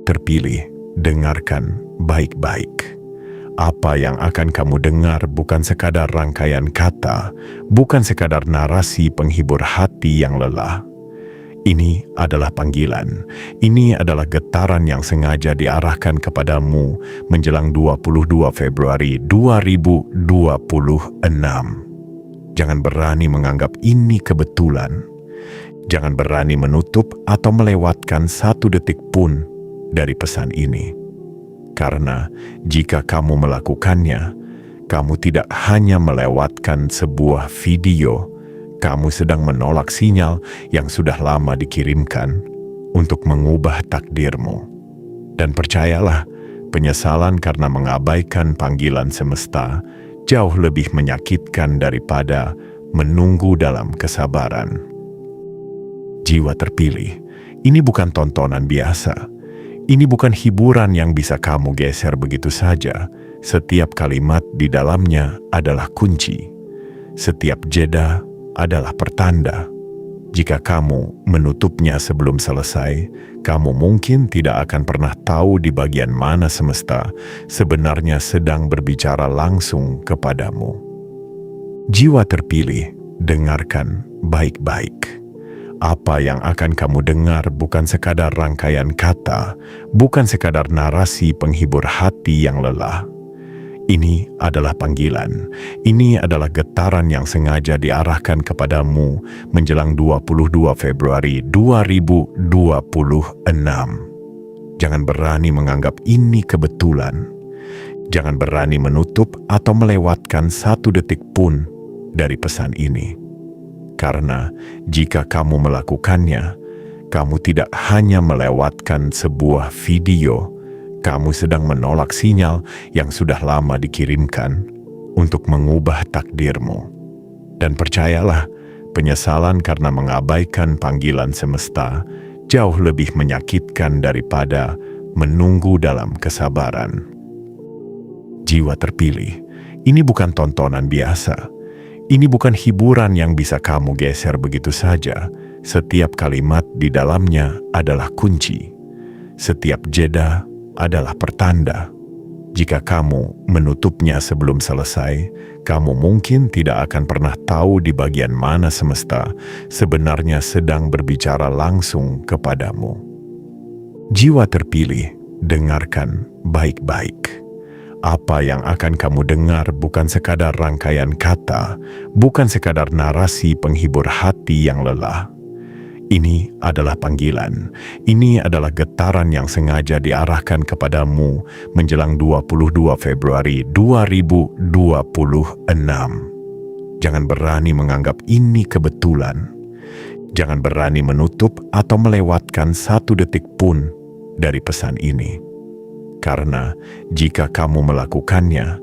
terpilih, dengarkan baik-baik. Apa yang akan kamu dengar bukan sekadar rangkaian kata, bukan sekadar narasi penghibur hati yang lelah. Ini adalah panggilan, ini adalah getaran yang sengaja diarahkan kepadamu menjelang 22 Februari 2026. Jangan berani menganggap ini kebetulan. Jangan berani menutup atau melewatkan satu detik pun dari pesan ini. Karena jika kamu melakukannya, kamu tidak hanya melewatkan sebuah video, kamu sedang menolak sinyal yang sudah lama dikirimkan untuk mengubah takdirmu. Dan percayalah, penyesalan karena mengabaikan panggilan semesta jauh lebih menyakitkan daripada menunggu dalam kesabaran. Jiwa terpilih, ini bukan tontonan biasa. Ini bukan hiburan yang bisa kamu geser begitu saja. Setiap kalimat di dalamnya adalah kunci. Setiap jeda adalah pertanda. Jika kamu menutupnya sebelum selesai, kamu mungkin tidak akan pernah tahu di bagian mana semesta sebenarnya sedang berbicara langsung kepadamu. Jiwa terpilih, dengarkan baik-baik. Apa yang akan kamu dengar bukan sekadar rangkaian kata, bukan sekadar narasi penghibur hati yang lelah. Ini adalah panggilan, ini adalah getaran yang sengaja diarahkan kepadamu menjelang 22 Februari 2026. Jangan berani menganggap ini kebetulan. Jangan berani menutup atau melewatkan satu detik pun dari pesan ini. Karena jika kamu melakukannya, kamu tidak hanya melewatkan sebuah video, kamu sedang menolak sinyal yang sudah lama dikirimkan untuk mengubah takdirmu. Dan percayalah, penyesalan karena mengabaikan panggilan semesta jauh lebih menyakitkan daripada menunggu dalam kesabaran. Jiwa terpilih, ini bukan tontonan biasa. Ini bukan hiburan yang bisa kamu geser begitu saja. Setiap kalimat di dalamnya adalah kunci. Setiap jeda adalah pertanda. Jika kamu menutupnya sebelum selesai, kamu mungkin tidak akan pernah tahu di bagian mana semesta sebenarnya sedang berbicara langsung kepadamu. Jiwa terpilih, dengarkan baik-baik. Apa yang akan kamu dengar bukan sekadar rangkaian kata, bukan sekadar narasi penghibur hati yang lelah. Ini adalah panggilan, ini adalah getaran yang sengaja diarahkan kepadamu menjelang 22 Februari 2026. Jangan berani menganggap ini kebetulan. Jangan berani menutup atau melewatkan satu detik pun dari pesan ini. Karena jika kamu melakukannya,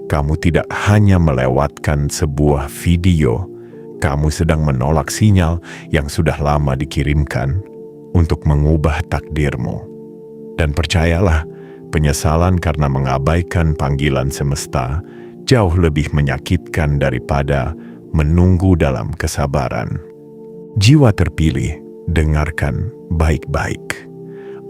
kamu tidak hanya melewatkan sebuah video, kamu sedang menolak sinyal yang sudah lama dikirimkan untuk mengubah takdirmu. Dan percayalah, penyesalan karena mengabaikan panggilan semesta jauh lebih menyakitkan daripada menunggu dalam kesabaran. Jiwa terpilih, dengarkan baik-baik.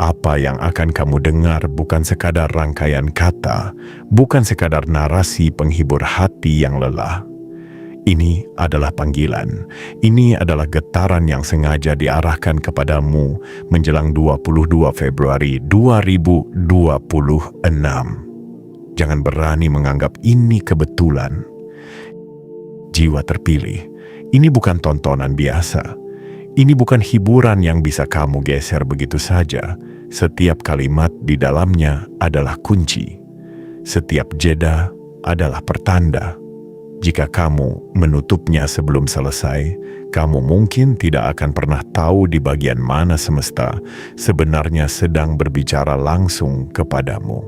Apa yang akan kamu dengar bukan sekadar rangkaian kata, bukan sekadar narasi penghibur hati yang lelah. Ini adalah panggilan, ini adalah getaran yang sengaja diarahkan kepadamu menjelang 22 Februari 2026. Jangan berani menganggap ini kebetulan. Jiwa terpilih, ini bukan tontonan biasa. Ini bukan hiburan yang bisa kamu geser begitu saja. Setiap kalimat di dalamnya adalah kunci. Setiap jeda adalah pertanda. Jika kamu menutupnya sebelum selesai, kamu mungkin tidak akan pernah tahu di bagian mana semesta sebenarnya sedang berbicara langsung kepadamu.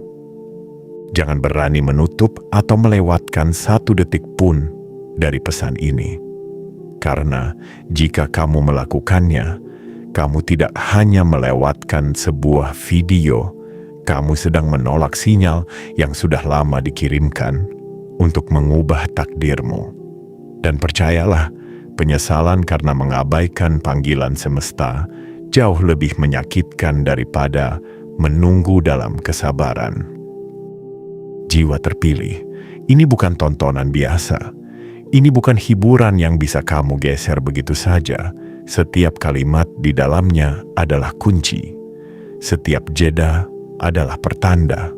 Jangan berani menutup atau melewatkan satu detik pun dari pesan ini. Karena jika kamu melakukannya, kamu tidak hanya melewatkan sebuah video, kamu sedang menolak sinyal yang sudah lama dikirimkan untuk mengubah takdirmu. Dan percayalah, penyesalan karena mengabaikan panggilan semesta jauh lebih menyakitkan daripada menunggu dalam kesabaran. Jiwa terpilih, ini bukan tontonan biasa. Ini bukan hiburan yang bisa kamu geser begitu saja. Setiap kalimat di dalamnya adalah kunci. Setiap jeda adalah pertanda.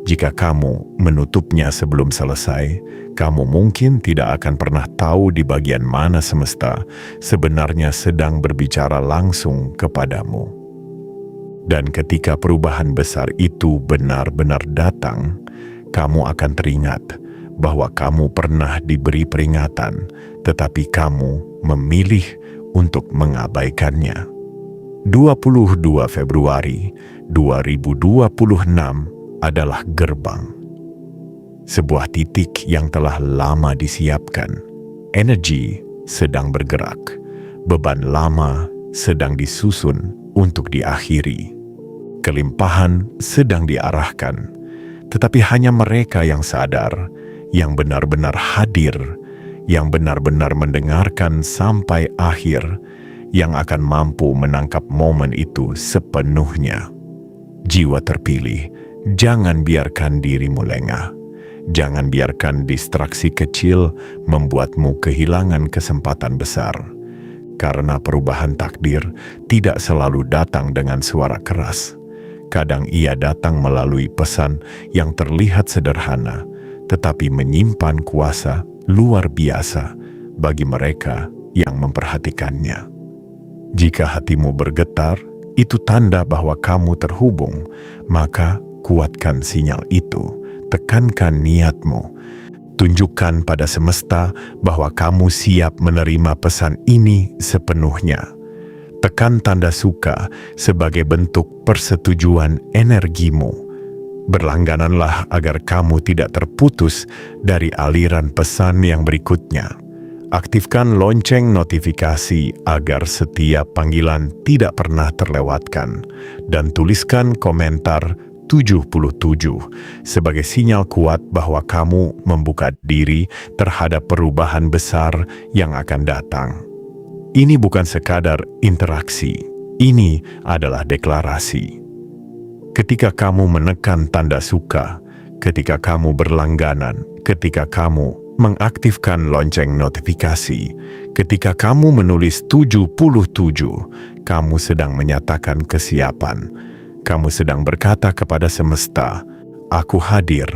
Jika kamu menutupnya sebelum selesai, kamu mungkin tidak akan pernah tahu di bagian mana semesta sebenarnya sedang berbicara langsung kepadamu. Dan ketika perubahan besar itu benar-benar datang, kamu akan teringat bahwa kamu pernah diberi peringatan, tetapi kamu memilih untuk mengabaikannya. 22 Februari 2026 adalah gerbang. Sebuah titik yang telah lama disiapkan. Energi sedang bergerak. Beban lama sedang disusun untuk diakhiri. Kelimpahan sedang diarahkan. Tetapi hanya mereka yang sadar, yang benar-benar hadir, yang benar-benar mendengarkan sampai akhir, yang akan mampu menangkap momen itu sepenuhnya. Jiwa terpilih, jangan biarkan dirimu lengah. Jangan biarkan distraksi kecil membuatmu kehilangan kesempatan besar. Karena perubahan takdir tidak selalu datang dengan suara keras. Kadang ia datang melalui pesan yang terlihat sederhana, tetapi menyimpan kuasa luar biasa bagi mereka yang memperhatikannya. Jika hatimu bergetar, itu tanda bahwa kamu terhubung, maka kuatkan sinyal itu, tekankan niatmu, tunjukkan pada semesta bahwa kamu siap menerima pesan ini sepenuhnya. Tekan tanda suka sebagai bentuk persetujuan energimu. Berlanggananlah agar kamu tidak terputus dari aliran pesan yang berikutnya. Aktifkan lonceng notifikasi agar setiap panggilan tidak pernah terlewatkan. Dan tuliskan komentar 77 sebagai sinyal kuat bahwa kamu membuka diri terhadap perubahan besar yang akan datang. Ini bukan sekadar interaksi, ini adalah deklarasi. Ketika kamu menekan tanda suka, ketika kamu berlangganan, ketika kamu mengaktifkan lonceng notifikasi, ketika kamu menulis 77, kamu sedang menyatakan kesiapan. Kamu sedang berkata kepada semesta, aku hadir,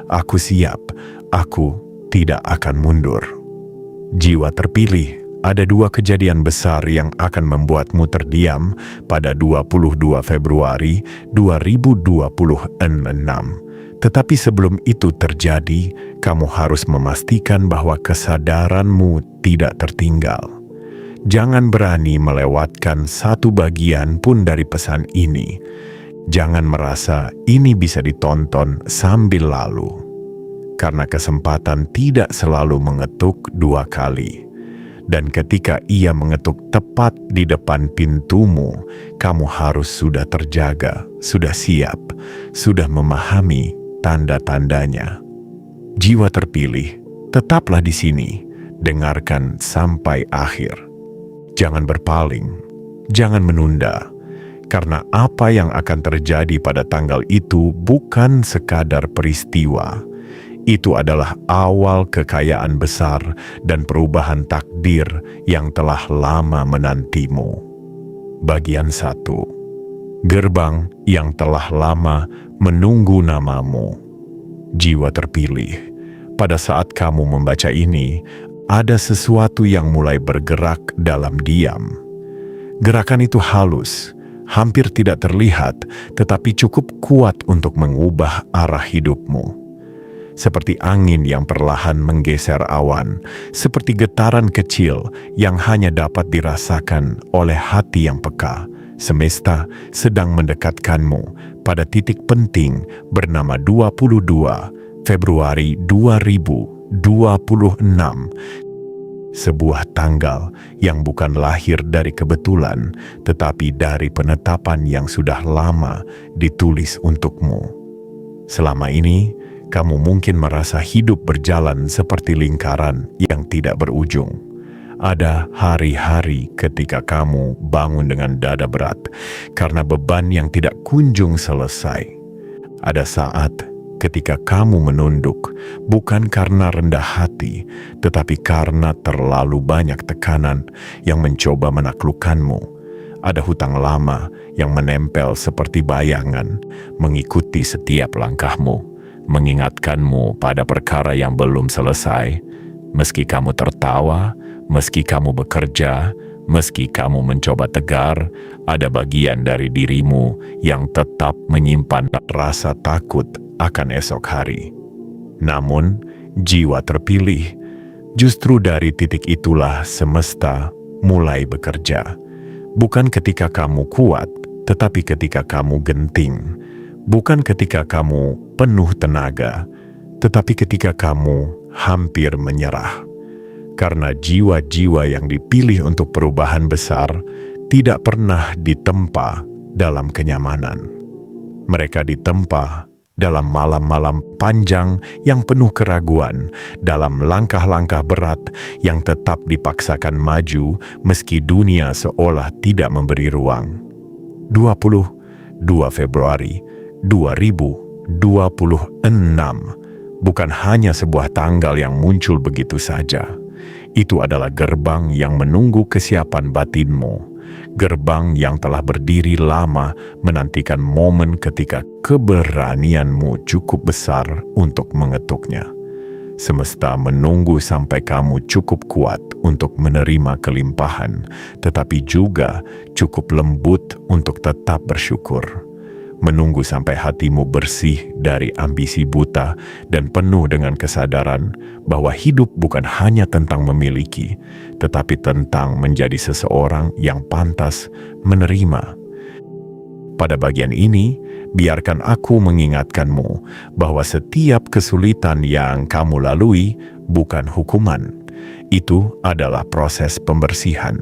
aku siap, aku tidak akan mundur. Jiwa terpilih, ada dua kejadian besar yang akan membuatmu terdiam pada 22 Februari 2026. Tetapi sebelum itu terjadi, kamu harus memastikan bahwa kesadaranmu tidak tertinggal. Jangan berani melewatkan satu bagian pun dari pesan ini. Jangan merasa ini bisa ditonton sambil lalu. Karena kesempatan tidak selalu mengetuk dua kali. Dan ketika ia mengetuk tepat di depan pintumu, kamu harus sudah terjaga, sudah siap, sudah memahami tanda-tandanya. Jiwa terpilih, tetaplah di sini, dengarkan sampai akhir. Jangan berpaling, jangan menunda, karena apa yang akan terjadi pada tanggal itu bukan sekadar peristiwa. Itu adalah awal kekayaan besar dan perubahan takdir yang telah lama menantimu. Bagian 1. Gerbang yang telah lama menunggu namamu. Jiwa terpilih, pada saat kamu membaca ini, ada sesuatu yang mulai bergerak dalam diam. Gerakan itu halus, hampir tidak terlihat, tetapi cukup kuat untuk mengubah arah hidupmu. Seperti angin yang perlahan menggeser awan, seperti getaran kecil yang hanya dapat dirasakan oleh hati yang peka. Semesta sedang mendekatkanmu pada titik penting bernama 22 Februari 2026. Sebuah tanggal yang bukan lahir dari kebetulan, tetapi dari penetapan yang sudah lama ditulis untukmu. Selama ini, kamu mungkin merasa hidup berjalan seperti lingkaran yang tidak berujung. Ada hari-hari ketika kamu bangun dengan dada berat karena beban yang tidak kunjung selesai. Ada saat ketika kamu menunduk, bukan karena rendah hati, tetapi karena terlalu banyak tekanan yang mencoba menaklukkanmu. Ada hutang lama yang menempel seperti bayangan, mengikuti setiap langkahmu, mengingatkanmu pada perkara yang belum selesai. Meski kamu tertawa, meski kamu bekerja, meski kamu mencoba tegar, ada bagian dari dirimu yang tetap menyimpan rasa takut akan esok hari. Namun, jiwa terpilih, justru dari titik itulah semesta mulai bekerja. Bukan ketika kamu kuat, tetapi ketika kamu genting. Bukan ketika kamu penuh tenaga, tetapi ketika kamu hampir menyerah. Karena jiwa-jiwa yang dipilih untuk perubahan besar tidak pernah ditempa dalam kenyamanan. Mereka ditempa dalam malam-malam panjang yang penuh keraguan, dalam langkah-langkah berat yang tetap dipaksakan maju meski dunia seolah tidak memberi ruang. 22 Februari 2026 bukan hanya sebuah tanggal yang muncul begitu saja. Itu adalah gerbang yang menunggu kesiapan batinmu. Gerbang yang telah berdiri lama menantikan momen ketika keberanianmu cukup besar untuk mengetuknya. Semesta menunggu sampai kamu cukup kuat untuk menerima kelimpahan, tetapi juga cukup lembut untuk tetap bersyukur. Menunggu sampai hatimu bersih dari ambisi buta dan penuh dengan kesadaran bahwa hidup bukan hanya tentang memiliki, tetapi tentang menjadi seseorang yang pantas menerima. Pada bagian ini, biarkan aku mengingatkanmu bahwa setiap kesulitan yang kamu lalui bukan hukuman. Itu adalah proses pembersihan.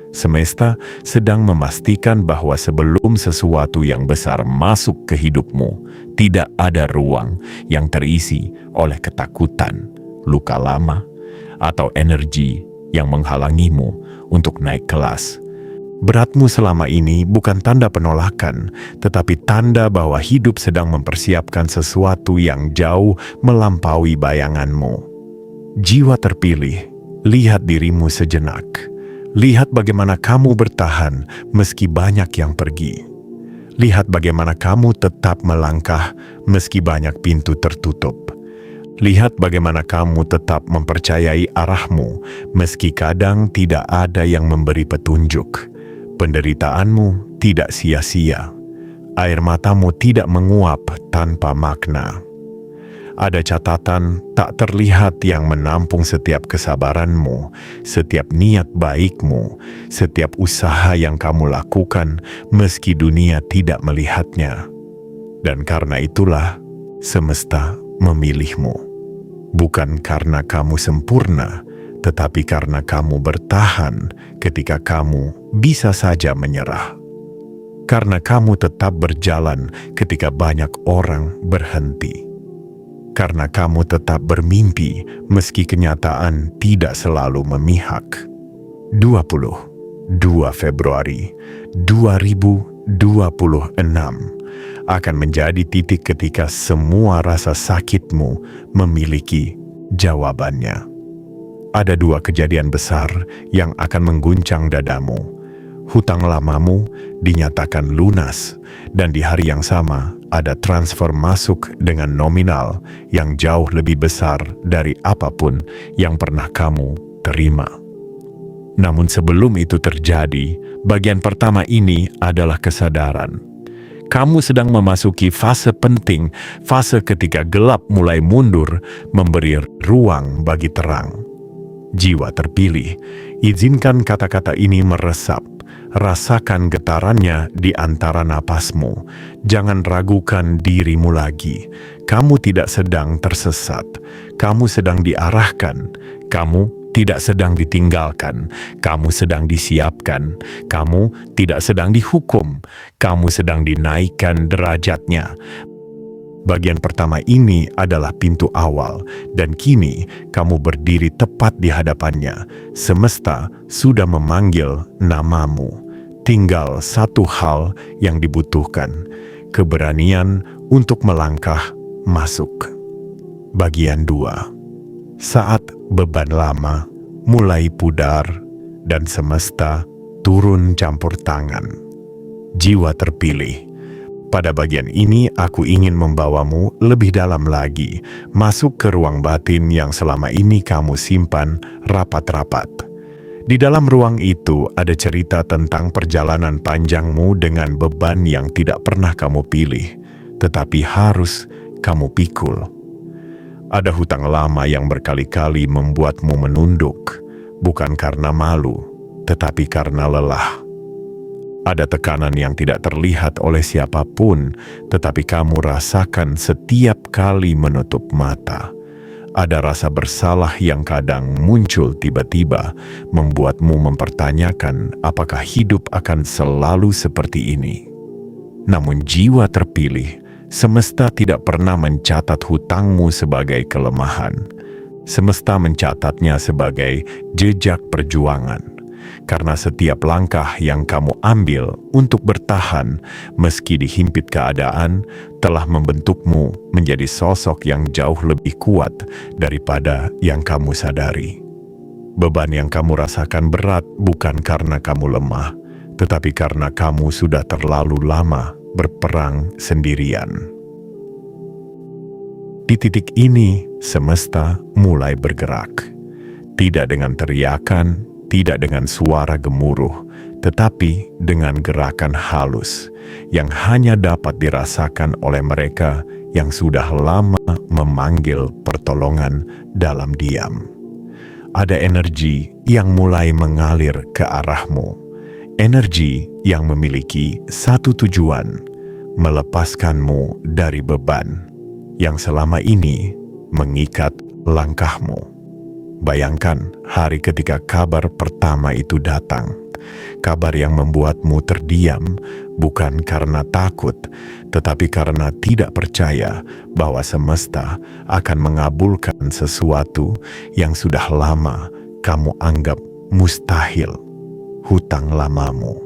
Semesta sedang memastikan bahwa sebelum sesuatu yang besar masuk ke hidupmu, tidak ada ruang yang terisi oleh ketakutan, luka lama, atau energi yang menghalangimu untuk naik kelas. Beratmu selama ini bukan tanda penolakan, tetapi tanda bahwa hidup sedang mempersiapkan sesuatu yang jauh melampaui bayanganmu. Jiwa terpilih, lihat dirimu sejenak. Lihat bagaimana kamu bertahan meski banyak yang pergi. Lihat bagaimana kamu tetap melangkah meski banyak pintu tertutup. Lihat bagaimana kamu tetap mempercayai arahmu meski kadang tidak ada yang memberi petunjuk. Penderitaanmu tidak sia-sia. Air matamu tidak menguap tanpa makna. Ada catatan tak terlihat yang menampung setiap kesabaranmu, setiap niat baikmu, setiap usaha yang kamu lakukan meski dunia tidak melihatnya. Dan karena itulah, semesta memilihmu. Bukan karena kamu sempurna, tetapi karena kamu bertahan ketika kamu bisa saja menyerah. Karena kamu tetap berjalan ketika banyak orang berhenti. Karena kamu tetap bermimpi meski kenyataan tidak selalu memihak. 22 Februari 2026 akan menjadi titik ketika semua rasa sakitmu memiliki jawabannya. Ada dua kejadian besar yang akan mengguncang dadamu. Hutang lamamu dinyatakan lunas, dan di hari yang sama ada transfer masuk dengan nominal yang jauh lebih besar dari apapun yang pernah kamu terima. Namun sebelum itu terjadi, bagian pertama ini adalah kesadaran. Kamu sedang memasuki fase penting, fase ketika gelap mulai mundur, memberi ruang bagi terang. Jiwa terpilih, izinkan kata-kata ini meresap. Rasakan getarannya di antara napasmu. Jangan ragukan dirimu lagi. Kamu tidak sedang tersesat. Kamu sedang diarahkan. Kamu tidak sedang ditinggalkan. Kamu sedang disiapkan. Kamu tidak sedang dihukum. Kamu sedang dinaikkan derajatnya. Bagian pertama ini adalah pintu awal, dan kini kamu berdiri tepat di hadapannya. Semesta sudah memanggil namamu. Tinggal satu hal yang dibutuhkan, keberanian untuk melangkah masuk. Bagian 2. Saat beban lama mulai pudar dan semesta turun campur tangan. Jiwa terpilih. Pada bagian ini aku ingin membawamu lebih dalam lagi, masuk ke ruang batin yang selama ini kamu simpan rapat-rapat. Di dalam ruang itu ada cerita tentang perjalanan panjangmu dengan beban yang tidak pernah kamu pilih, tetapi harus kamu pikul. Ada hutang lama yang berkali-kali membuatmu menunduk, bukan karena malu, tetapi karena lelah. Ada tekanan yang tidak terlihat oleh siapapun, tetapi kamu rasakan setiap kali menutup mata. Ada rasa bersalah yang kadang muncul tiba-tiba, membuatmu mempertanyakan apakah hidup akan selalu seperti ini. Namun jiwa terpilih, semesta tidak pernah mencatat hutangmu sebagai kelemahan. Semesta mencatatnya sebagai jejak perjuangan. Karena setiap langkah yang kamu ambil untuk bertahan meski dihimpit keadaan telah membentukmu menjadi sosok yang jauh lebih kuat daripada yang kamu sadari. Beban yang kamu rasakan berat bukan karena kamu lemah, tetapi karena kamu sudah terlalu lama berperang sendirian. Di titik ini, semesta mulai bergerak. Tidak dengan teriakan, tidak dengan suara gemuruh, tetapi dengan gerakan halus yang hanya dapat dirasakan oleh mereka yang sudah lama memanggil pertolongan dalam diam. Ada energi yang mulai mengalir ke arahmu, energi yang memiliki satu tujuan, melepaskanmu dari beban yang selama ini mengikat langkahmu. Bayangkan hari ketika kabar pertama itu datang. Kabar yang membuatmu terdiam bukan karena takut, tetapi karena tidak percaya bahwa semesta akan mengabulkan sesuatu yang sudah lama kamu anggap mustahil. Hutang lamamu.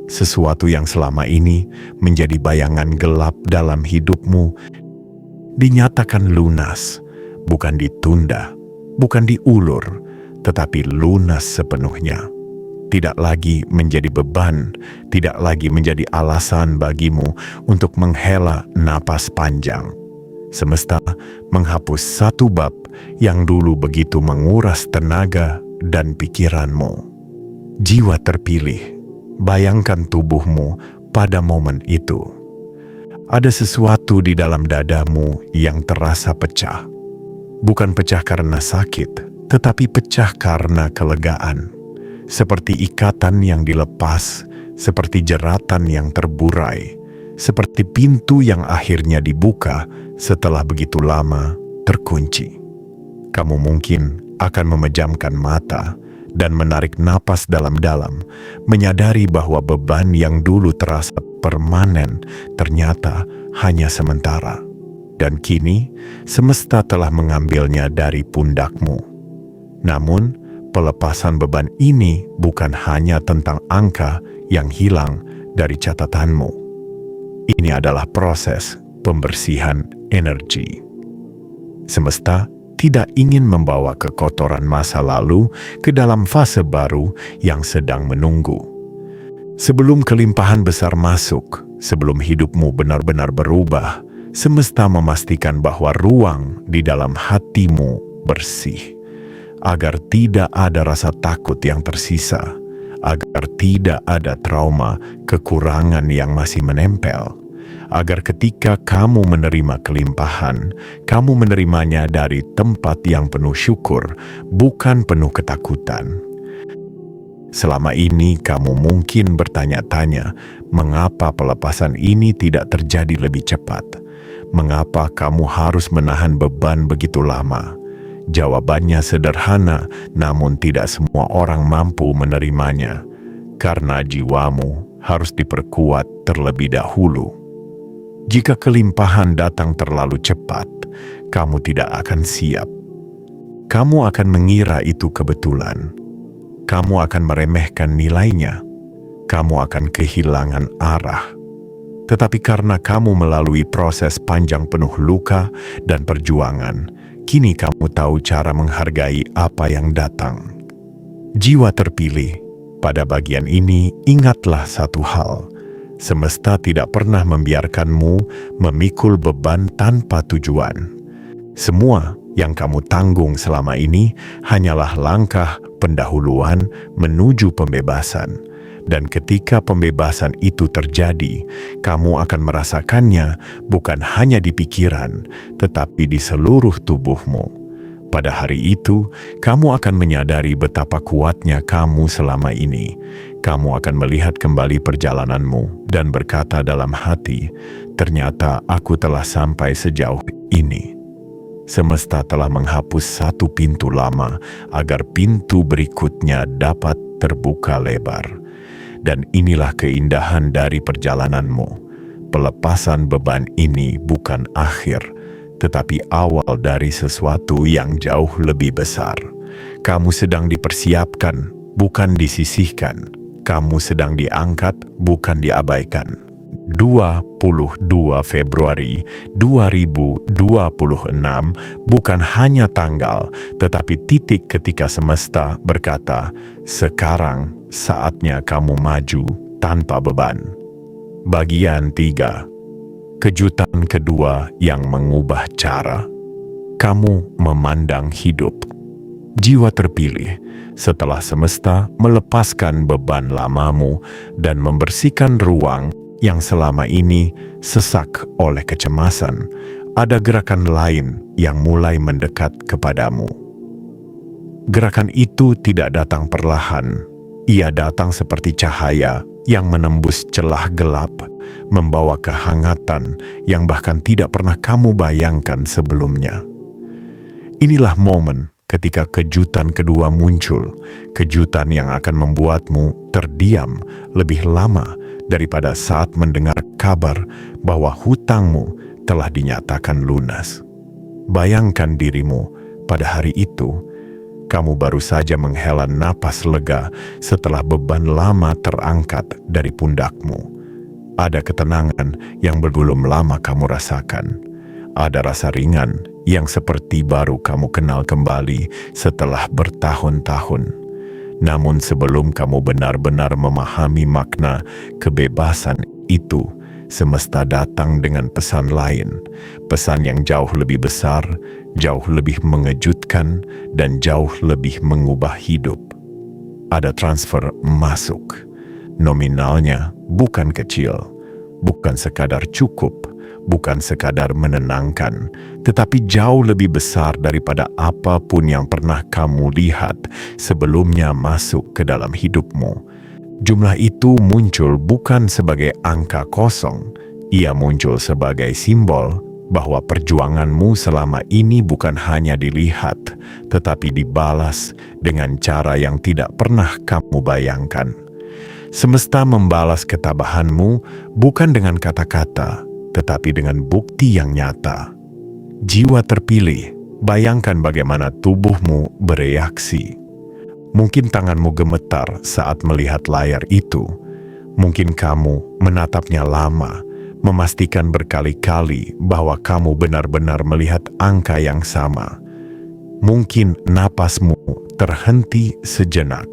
Sesuatu yang selama ini menjadi bayangan gelap dalam hidupmu dinyatakan lunas, bukan ditunda. Bukan diulur, tetapi lunas sepenuhnya. Tidak lagi menjadi beban, tidak lagi menjadi alasan bagimu untuk menghela napas panjang. Semesta menghapus satu bab yang dulu begitu menguras tenaga dan pikiranmu. Jiwa terpilih, bayangkan tubuhmu pada momen itu. Ada sesuatu di dalam dadamu yang terasa pecah. Bukan pecah karena sakit, tetapi pecah karena kelegaan. Seperti ikatan yang dilepas, seperti jeratan yang terburai, seperti pintu yang akhirnya dibuka setelah begitu lama terkunci. Kamu mungkin akan memejamkan mata dan menarik napas dalam-dalam, menyadari bahwa beban yang dulu terasa permanen ternyata hanya sementara. Dan kini, semesta telah mengambilnya dari pundakmu. Namun, pelepasan beban ini bukan hanya tentang angka yang hilang dari catatanmu. Ini adalah proses pembersihan energi. Semesta tidak ingin membawa kekotoran masa lalu ke dalam fase baru yang sedang menunggu. Sebelum kelimpahan besar masuk, sebelum hidupmu benar-benar berubah, semesta memastikan bahwa ruang di dalam hatimu bersih, agar tidak ada rasa takut yang tersisa, agar tidak ada trauma kekurangan yang masih menempel, agar ketika kamu menerima kelimpahan, kamu menerimanya dari tempat yang penuh syukur, bukan penuh ketakutan. Selama ini kamu mungkin bertanya-tanya, mengapa pelepasan ini tidak terjadi lebih cepat? Mengapa kamu harus menahan beban begitu lama? Jawabannya sederhana, namun tidak semua orang mampu menerimanya. Karena jiwamu harus diperkuat terlebih dahulu. Jika kelimpahan datang terlalu cepat, kamu tidak akan siap. Kamu akan mengira itu kebetulan. Kamu akan meremehkan nilainya. Kamu akan kehilangan arah. Tetapi karena kamu melalui proses panjang penuh luka dan perjuangan, kini kamu tahu cara menghargai apa yang datang. Jiwa terpilih, pada bagian ini ingatlah satu hal. Semesta tidak pernah membiarkanmu memikul beban tanpa tujuan. Semua yang kamu tanggung selama ini hanyalah langkah pendahuluan menuju pembebasan. Dan ketika pembebasan itu terjadi, kamu akan merasakannya bukan hanya di pikiran, tetapi di seluruh tubuhmu. Pada hari itu, kamu akan menyadari betapa kuatnya kamu selama ini. Kamu akan melihat kembali perjalananmu dan berkata dalam hati, ternyata aku telah sampai sejauh ini. Semesta telah menghapus satu pintu lama agar pintu berikutnya dapat terbuka lebar. Dan inilah keindahan dari perjalananmu. Pelepasan beban ini bukan akhir, tetapi awal dari sesuatu yang jauh lebih besar. Kamu sedang dipersiapkan, bukan disisihkan. Kamu sedang diangkat, bukan diabaikan. 22 Februari 2026 bukan hanya tanggal, tetapi titik ketika semesta berkata, sekarang saatnya kamu maju tanpa beban. Bagian 3. Kejutan kedua yang mengubah cara kamu memandang hidup. Jiwa terpilih, setelah semesta melepaskan beban lamamu dan membersihkan ruang yang selama ini sesak oleh kecemasan, ada gerakan lain yang mulai mendekat kepadamu. Gerakan itu tidak datang perlahan, ia datang seperti cahaya yang menembus celah gelap, membawa kehangatan yang bahkan tidak pernah kamu bayangkan sebelumnya. Inilah momen ketika kejutan kedua muncul, kejutan yang akan membuatmu terdiam lebih lama daripada saat mendengar kabar bahwa hutangmu telah dinyatakan lunas. Bayangkan dirimu pada hari itu, kamu baru saja menghela napas lega setelah beban lama terangkat dari pundakmu. Ada ketenangan yang belum lama kamu rasakan. Ada rasa ringan yang seperti baru kamu kenal kembali setelah bertahun-tahun. Namun sebelum kamu benar-benar memahami makna kebebasan itu, semesta datang dengan pesan lain. Pesan yang jauh lebih besar, jauh lebih mengejutkan, dan jauh lebih mengubah hidup. Ada transfer masuk. Nominalnya bukan kecil, bukan sekadar cukup, bukan sekadar menenangkan, tetapi jauh lebih besar daripada apapun yang pernah kamu lihat sebelumnya masuk ke dalam hidupmu. Jumlah itu muncul bukan sebagai angka kosong, ia muncul sebagai simbol bahwa perjuanganmu selama ini bukan hanya dilihat, tetapi dibalas dengan cara yang tidak pernah kamu bayangkan. Semesta membalas ketabahanmu bukan dengan kata-kata, tetapi dengan bukti yang nyata. Jiwa terpilih, bayangkan bagaimana tubuhmu bereaksi. Mungkin tanganmu gemetar saat melihat layar itu. Mungkin kamu menatapnya lama, memastikan berkali-kali bahwa kamu benar-benar melihat angka yang sama. Mungkin napasmu terhenti sejenak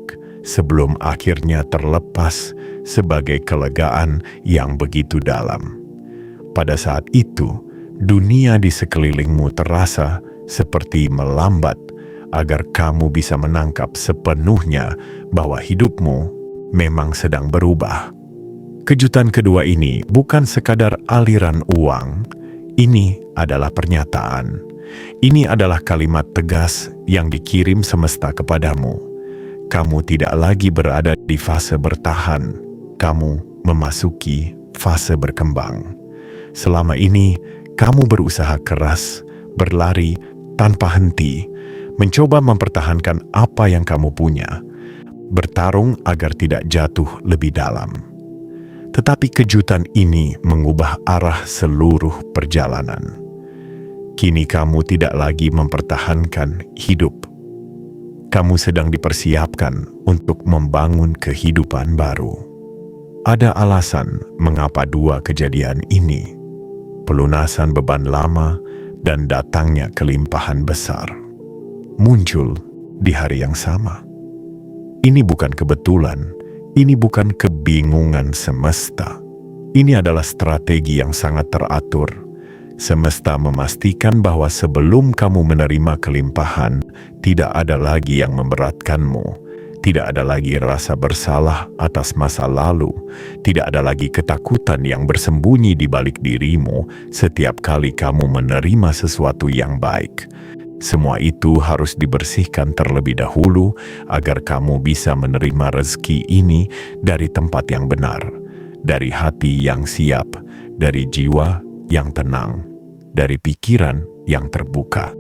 sebelum akhirnya terlepas sebagai kelegaan yang begitu dalam. Pada saat itu, dunia di sekelilingmu terasa seperti melambat agar kamu bisa menangkap sepenuhnya bahwa hidupmu memang sedang berubah. Kejutan kedua ini bukan sekadar aliran uang, ini adalah pernyataan. Ini adalah kalimat tegas yang dikirim semesta kepadamu. Kamu tidak lagi berada di fase bertahan, kamu memasuki fase berkembang. Selama ini, kamu berusaha keras, berlari tanpa henti, mencoba mempertahankan apa yang kamu punya, bertarung agar tidak jatuh lebih dalam. Tetapi kejutan ini mengubah arah seluruh perjalanan. Kini kamu tidak lagi mempertahankan hidup. Kamu sedang dipersiapkan untuk membangun kehidupan baru. Ada alasan mengapa dua kejadian ini, pelunasan beban lama dan datangnya kelimpahan besar, muncul di hari yang sama. Ini bukan kebetulan, ini bukan kebingungan semesta. Ini adalah strategi yang sangat teratur. Semesta memastikan bahwa sebelum kamu menerima kelimpahan, tidak ada lagi yang memberatkanmu, tidak ada lagi rasa bersalah atas masa lalu, tidak ada lagi ketakutan yang bersembunyi di balik dirimu setiap kali kamu menerima sesuatu yang baik. Semua itu harus dibersihkan terlebih dahulu agar kamu bisa menerima rezeki ini dari tempat yang benar, dari hati yang siap, dari jiwa yang tenang, dari pikiran yang terbuka.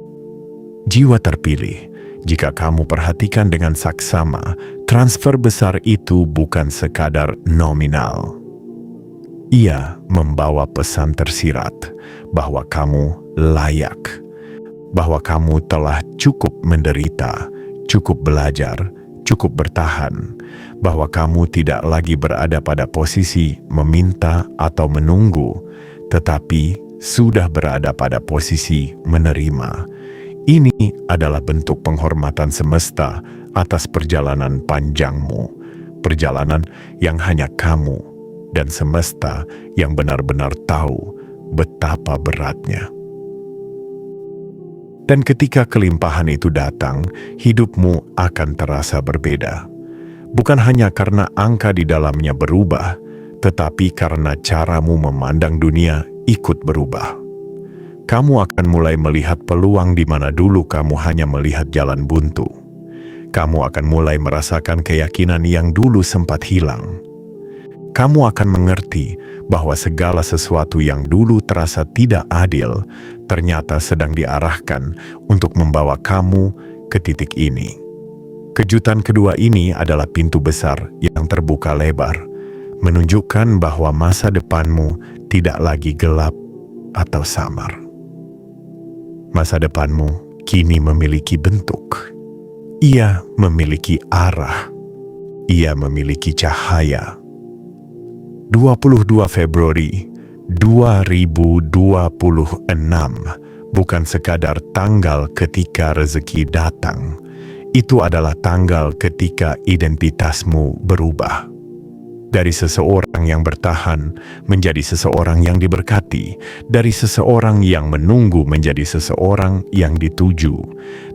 Jiwa terpilih, jika kamu perhatikan dengan saksama, transfer besar itu bukan sekadar nominal. Ia membawa pesan tersirat bahwa kamu layak, bahwa kamu telah cukup menderita, cukup belajar, cukup bertahan, bahwa kamu tidak lagi berada pada posisi meminta atau menunggu, tetapi sudah berada pada posisi menerima. Ini adalah bentuk penghormatan semesta atas perjalanan panjangmu, perjalanan yang hanya kamu dan semesta yang benar-benar tahu betapa beratnya. Dan ketika kelimpahan itu datang, hidupmu akan terasa berbeda. Bukan hanya karena angka di dalamnya berubah, tetapi karena caramu memandang dunia ikut berubah. Kamu akan mulai melihat peluang di mana dulu kamu hanya melihat jalan buntu. Kamu akan mulai merasakan keyakinan yang dulu sempat hilang. Kamu akan mengerti bahwa segala sesuatu yang dulu terasa tidak adil ternyata sedang diarahkan untuk membawa kamu ke titik ini. Kejutan kedua ini adalah pintu besar yang terbuka lebar, menunjukkan bahwa masa depanmu tidak lagi gelap atau samar. Masa depanmu kini memiliki bentuk. Ia memiliki arah. Ia memiliki cahaya. 22 Februari 2026 bukan sekadar tanggal ketika rezeki datang. Itu adalah tanggal ketika identitasmu berubah. Dari seseorang yang bertahan menjadi seseorang yang diberkati, dari seseorang yang menunggu menjadi seseorang yang dituju,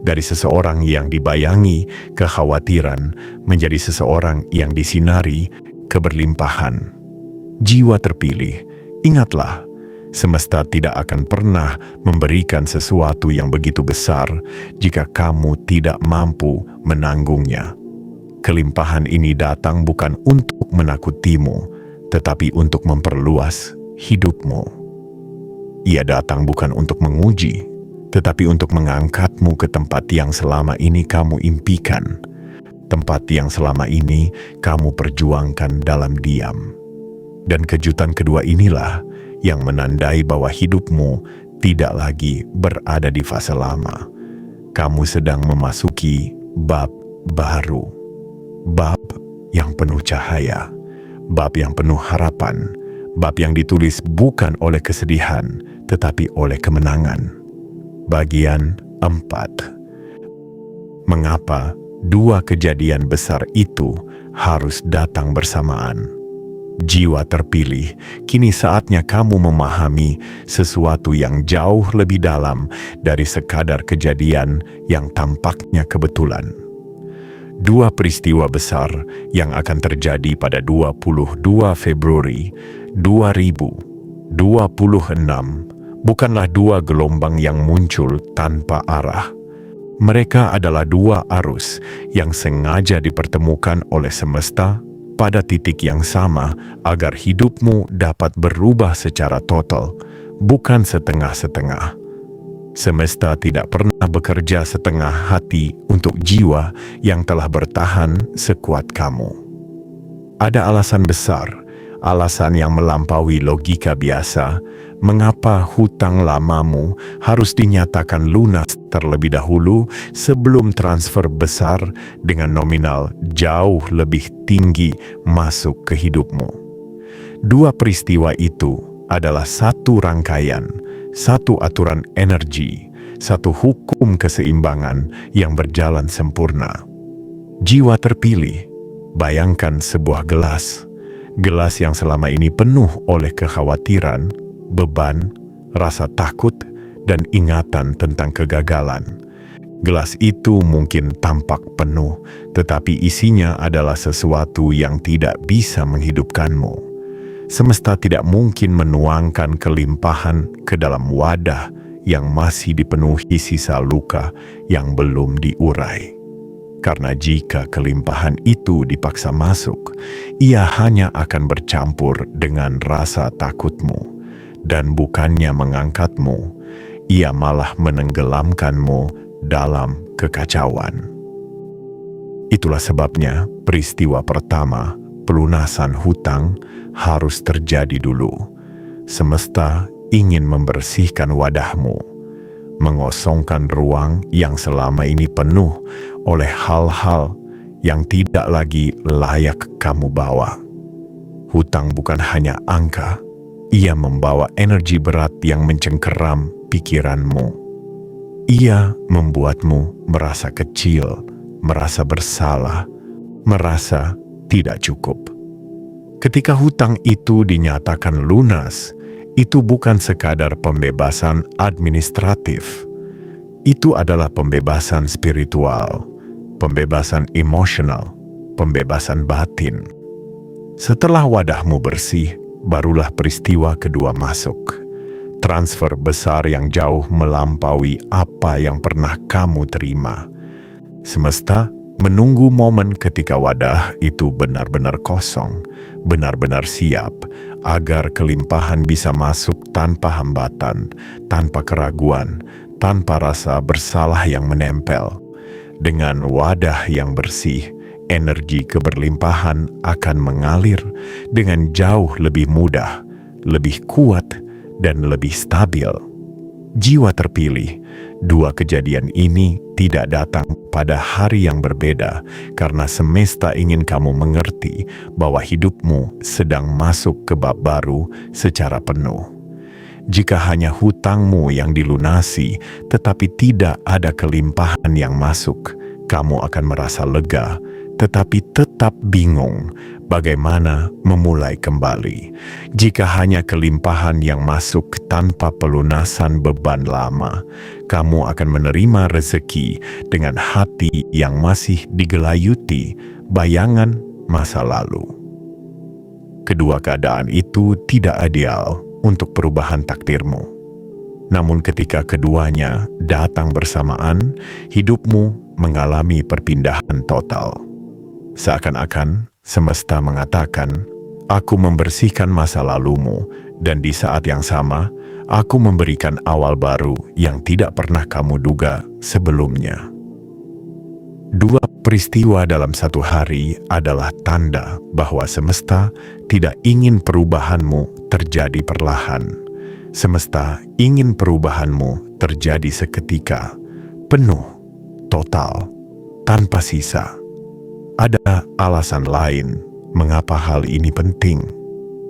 dari seseorang yang dibayangi kekhawatiran menjadi seseorang yang disinari keberlimpahan. Jiwa terpilih, ingatlah, semesta tidak akan pernah memberikan sesuatu yang begitu besar jika kamu tidak mampu menanggungnya. Kelimpahan ini datang bukan untuk menakutimu, tetapi untuk memperluas hidupmu. Ia datang bukan untuk menguji, tetapi untuk mengangkatmu ke tempat yang selama ini kamu impikan, tempat yang selama ini kamu perjuangkan dalam diam. Dan kejutan kedua inilah yang menandai bahwa hidupmu tidak lagi berada di fase lama. Kamu sedang memasuki bab baru. Bab yang penuh cahaya, bab yang penuh harapan, bab yang ditulis bukan oleh kesedihan, tetapi oleh kemenangan. Bagian 4. Mengapa dua kejadian besar itu harus datang bersamaan? Jiwa terpilih, kini saatnya kamu memahami sesuatu yang jauh lebih dalam dari sekadar kejadian yang tampaknya kebetulan. Dua peristiwa besar yang akan terjadi pada 22 Februari 2026 bukanlah dua gelombang yang muncul tanpa arah. Mereka adalah dua arus yang sengaja dipertemukan oleh semesta pada titik yang sama agar hidupmu dapat berubah secara total, bukan setengah-setengah. Semesta tidak pernah bekerja setengah hati untuk jiwa yang telah bertahan sekuat kamu. Ada alasan besar, alasan yang melampaui logika biasa, mengapa hutang lamamu harus dinyatakan lunas terlebih dahulu sebelum transfer besar dengan nominal jauh lebih tinggi masuk ke hidupmu. Dua peristiwa itu adalah satu rangkaian, satu aturan energi, satu hukum keseimbangan yang berjalan sempurna. Jiwa terpilih, bayangkan sebuah gelas yang selama ini penuh oleh kekhawatiran, beban, rasa takut, dan ingatan tentang kegagalan. Gelas itu mungkin tampak penuh, tetapi isinya adalah sesuatu yang tidak bisa menghidupkanmu. Semesta tidak mungkin menuangkan kelimpahan ke dalam wadah yang masih dipenuhi sisa luka yang belum diurai. Karena jika kelimpahan itu dipaksa masuk, ia hanya akan bercampur dengan rasa takutmu, dan bukannya mengangkatmu, ia malah menenggelamkanmu dalam kekacauan. Itulah sebabnya peristiwa pertama, pelunasan hutang, harus terjadi dulu. Semesta ingin membersihkan wadahmu, mengosongkan ruang yang selama ini penuh oleh hal-hal yang tidak lagi layak kamu bawa. Hutang bukan hanya angka, ia membawa energi berat yang mencengkeram pikiranmu. Ia membuatmu merasa kecil, merasa bersalah, merasa tidak cukup. Ketika hutang itu dinyatakan lunas, itu bukan sekadar pembebasan administratif. Itu adalah pembebasan spiritual, pembebasan emosional, pembebasan batin. Setelah wadahmu bersih, barulah peristiwa kedua masuk. Transfer besar yang jauh melampaui apa yang pernah kamu terima. Semesta menunggu momen ketika wadah itu benar-benar kosong, benar-benar siap, agar kelimpahan bisa masuk tanpa hambatan, tanpa keraguan, tanpa rasa bersalah yang menempel. Dengan wadah yang bersih, energi keberlimpahan akan mengalir dengan jauh lebih mudah, lebih kuat, dan lebih stabil. Jiwa terpilih, dua kejadian ini tidak datang pada hari yang berbeda karena semesta ingin kamu mengerti bahwa hidupmu sedang masuk ke bab baru secara penuh. Jika hanya hutangmu yang dilunasi tetapi tidak ada kelimpahan yang masuk, kamu akan merasa lega tetapi tetap bingung bagaimana memulai kembali. Jika hanya kelimpahan yang masuk tanpa pelunasan beban lama, kamu akan menerima rezeki dengan hati yang masih digelayuti bayangan masa lalu. Kedua keadaan itu tidak ideal untuk perubahan takdirmu. Namun ketika keduanya datang bersamaan, hidupmu mengalami perpindahan total. Seakan-akan semesta mengatakan, "Aku membersihkan masa lalumu, dan di saat yang sama, aku memberikan awal baru yang tidak pernah kamu duga sebelumnya." Dua peristiwa dalam satu hari adalah tanda bahwa semesta tidak ingin perubahanmu terjadi perlahan. Semesta ingin perubahanmu terjadi seketika, penuh, total, tanpa sisa. Ada alasan lain mengapa hal ini penting.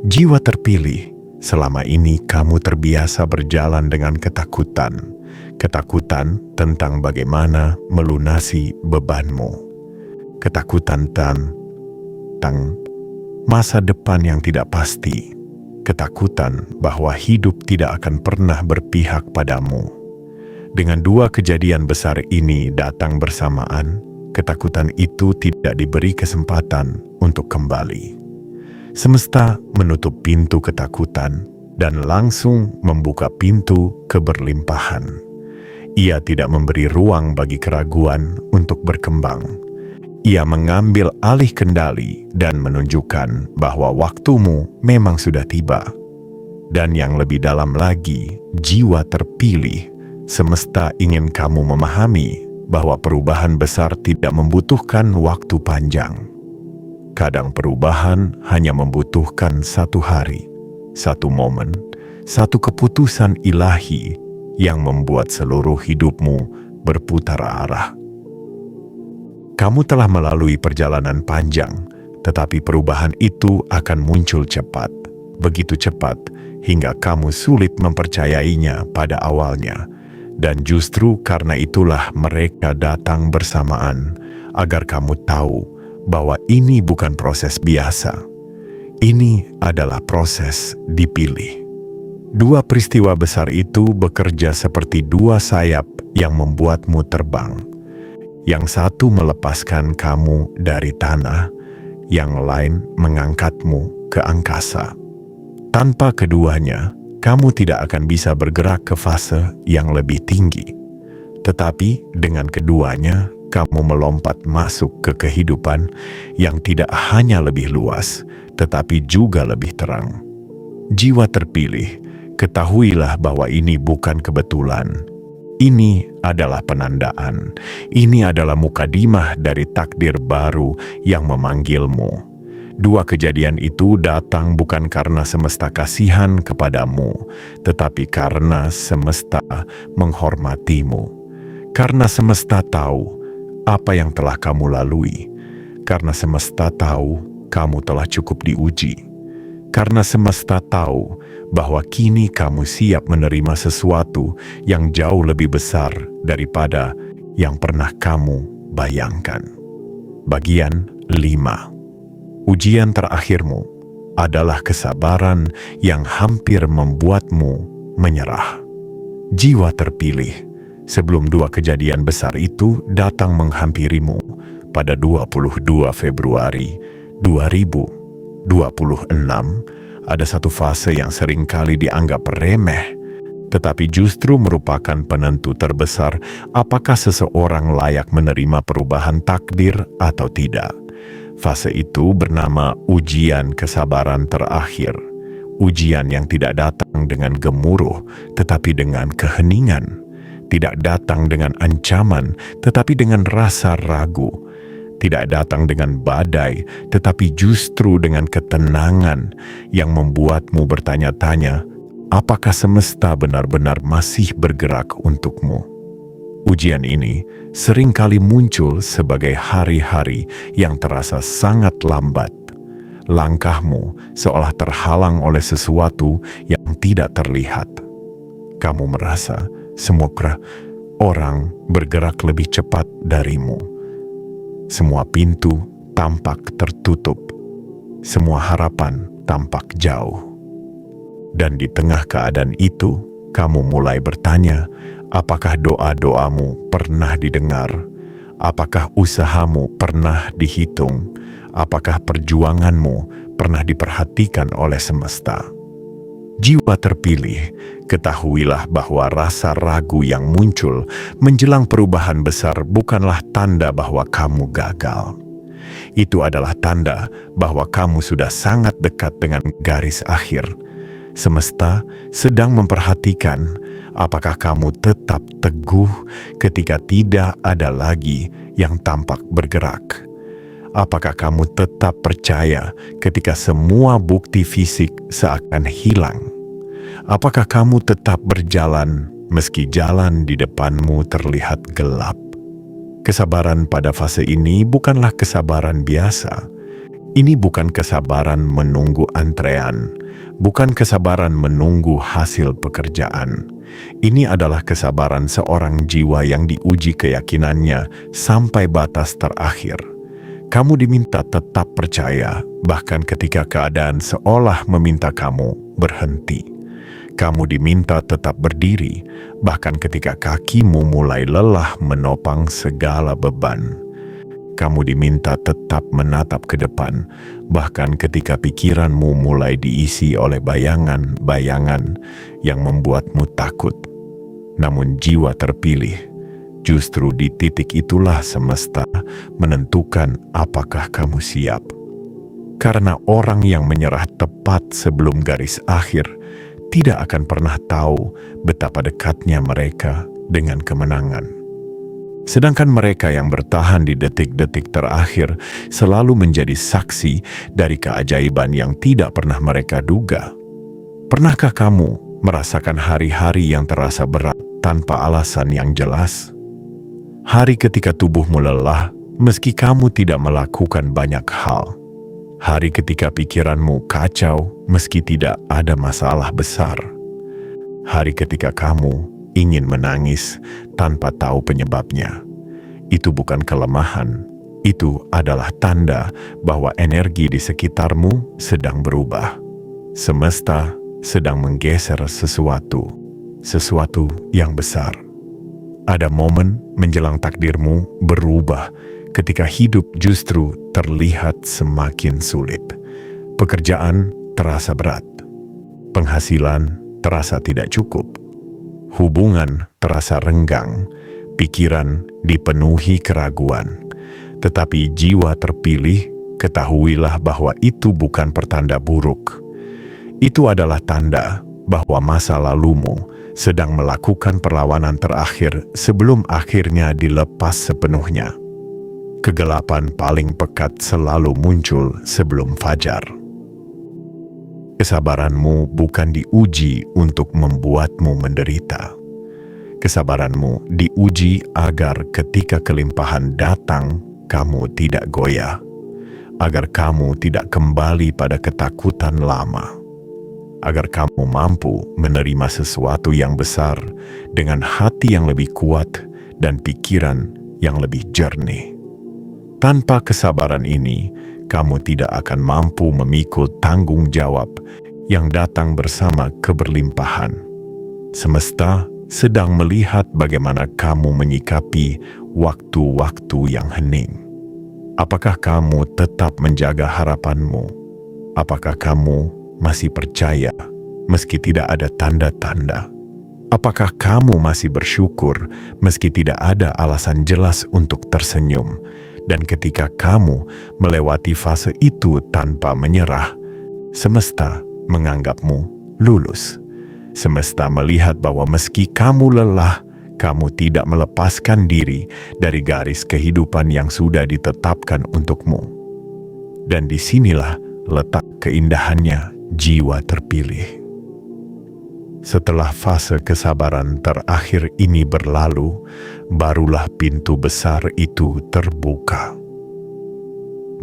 Jiwa terpilih, selama ini kamu terbiasa berjalan dengan ketakutan. Ketakutan tentang bagaimana melunasi bebanmu. Ketakutan tentang masa depan yang tidak pasti. Ketakutan bahwa hidup tidak akan pernah berpihak padamu. Dengan dua kejadian besar ini datang bersamaan, ketakutan itu tidak diberi kesempatan untuk kembali. Semesta menutup pintu ketakutan dan langsung membuka pintu keberlimpahan. Ia tidak memberi ruang bagi keraguan untuk berkembang. Ia mengambil alih kendali dan menunjukkan bahwa waktumu memang sudah tiba. Dan yang lebih dalam lagi, jiwa terpilih, semesta ingin kamu memahami bahwa perubahan besar tidak membutuhkan waktu panjang. Kadang perubahan hanya membutuhkan satu hari, satu momen, satu keputusan ilahi yang membuat seluruh hidupmu berputar arah. Kamu telah melalui perjalanan panjang, tetapi perubahan itu akan muncul cepat, begitu cepat hingga kamu sulit mempercayainya pada awalnya. Dan justru karena itulah mereka datang bersamaan, agar kamu tahu bahwa ini bukan proses biasa. Ini adalah proses dipilih. Dua peristiwa besar itu bekerja seperti dua sayap yang membuatmu terbang. Yang satu melepaskan kamu dari tanah, yang lain mengangkatmu ke angkasa. Tanpa keduanya, kamu tidak akan bisa bergerak ke fase yang lebih tinggi. Tetapi dengan keduanya, kamu melompat masuk ke kehidupan yang tidak hanya lebih luas, tetapi juga lebih terang. Jiwa terpilih, ketahuilah bahwa ini bukan kebetulan. Ini adalah penandaan. Ini adalah mukadimah dari takdir baru yang memanggilmu. Dua kejadian itu datang bukan karena semesta kasihan kepadamu, tetapi karena semesta menghormatimu. Karena semesta tahu apa yang telah kamu lalui. Karena semesta tahu kamu telah cukup diuji. Karena semesta tahu bahwa kini kamu siap menerima sesuatu yang jauh lebih besar daripada yang pernah kamu bayangkan. Bagian 5. Ujian terakhirmu adalah kesabaran yang hampir membuatmu menyerah. Jiwa terpilih, sebelum dua kejadian besar itu datang menghampirimu pada 22 Februari 2026, ada satu fase yang seringkali dianggap remeh, tetapi justru merupakan penentu terbesar apakah seseorang layak menerima perubahan takdir atau tidak. Fase itu bernama ujian kesabaran terakhir. Ujian yang tidak datang dengan gemuruh, tetapi dengan keheningan. Tidak datang dengan ancaman, tetapi dengan rasa ragu. Tidak datang dengan badai, tetapi justru dengan ketenangan yang membuatmu bertanya-tanya, apakah semesta benar-benar masih bergerak untukmu? Ujian ini seringkali muncul sebagai hari-hari yang terasa sangat lambat. Langkahmu seolah terhalang oleh sesuatu yang tidak terlihat. Kamu merasa semua orang bergerak lebih cepat darimu. Semua pintu tampak tertutup. Semua harapan tampak jauh. Dan di tengah keadaan itu, kamu mulai bertanya, apakah doa-doamu pernah didengar? Apakah usahamu pernah dihitung? Apakah perjuanganmu pernah diperhatikan oleh semesta? Jiwa terpilih, ketahuilah bahwa rasa ragu yang muncul menjelang perubahan besar bukanlah tanda bahwa kamu gagal. Itu adalah tanda bahwa kamu sudah sangat dekat dengan garis akhir. Semesta sedang memperhatikan apakah kamu tetap teguh ketika tidak ada lagi yang tampak bergerak. Apakah kamu tetap percaya ketika semua bukti fisik seakan hilang? Apakah kamu tetap berjalan meski jalan di depanmu terlihat gelap? Kesabaran pada fase ini bukanlah kesabaran biasa. Ini bukan kesabaran menunggu antrean, bukan kesabaran menunggu hasil pekerjaan. Ini adalah kesabaran seorang jiwa yang diuji keyakinannya sampai batas terakhir. Kamu diminta tetap percaya, bahkan ketika keadaan seolah meminta kamu berhenti. Kamu diminta tetap berdiri, bahkan ketika kakimu mulai lelah menopang segala beban. Kamu diminta tetap menatap ke depan, bahkan ketika pikiranmu mulai diisi oleh bayangan-bayangan yang membuatmu takut. Namun jiwa terpilih, justru di titik itulah semesta menentukan apakah kamu siap. Karena orang yang menyerah tepat sebelum garis akhir tidak akan pernah tahu betapa dekatnya mereka dengan kemenangan. Sedangkan mereka yang bertahan di detik-detik terakhir selalu menjadi saksi dari keajaiban yang tidak pernah mereka duga. Pernahkah kamu merasakan hari-hari yang terasa berat tanpa alasan yang jelas? Hari ketika tubuhmu lelah meski kamu tidak melakukan banyak hal. Hari ketika pikiranmu kacau meski tidak ada masalah besar. Hari ketika kamu ingin menangis tanpa tahu penyebabnya. Itu bukan kelemahan, itu adalah tanda bahwa energi di sekitarmu sedang berubah. Semesta sedang menggeser sesuatu yang besar. Ada momen menjelang takdirmu berubah ketika hidup justru terlihat semakin sulit. Pekerjaan terasa berat, penghasilan terasa tidak cukup, hubungan terasa renggang, pikiran dipenuhi keraguan. Tetapi jiwa terpilih, ketahuilah bahwa itu bukan pertanda buruk. Itu adalah tanda bahwa masa lalumu sedang melakukan perlawanan terakhir sebelum akhirnya dilepas sepenuhnya. Kegelapan paling pekat selalu muncul sebelum fajar. Kesabaranmu bukan diuji untuk membuatmu menderita. Kesabaranmu diuji agar ketika kelimpahan datang, kamu tidak goyah. Agar kamu tidak kembali pada ketakutan lama. Agar kamu mampu menerima sesuatu yang besar dengan hati yang lebih kuat dan pikiran yang lebih jernih. Tanpa kesabaran ini, kamu tidak akan mampu memikul tanggung jawab yang datang bersama keberlimpahan. Semesta sedang melihat bagaimana kamu menyikapi waktu-waktu yang hening. Apakah kamu tetap menjaga harapanmu? Apakah kamu masih percaya meski tidak ada tanda-tanda? Apakah kamu masih bersyukur meski tidak ada alasan jelas untuk tersenyum? Dan ketika kamu melewati fase itu tanpa menyerah, semesta menganggapmu lulus. Semesta melihat bahwa meski kamu lelah, kamu tidak melepaskan diri dari garis kehidupan yang sudah ditetapkan untukmu. Dan disinilah letak keindahannya jiwa terpilih. Setelah fase kesabaran terakhir ini berlalu, barulah pintu besar itu terbuka.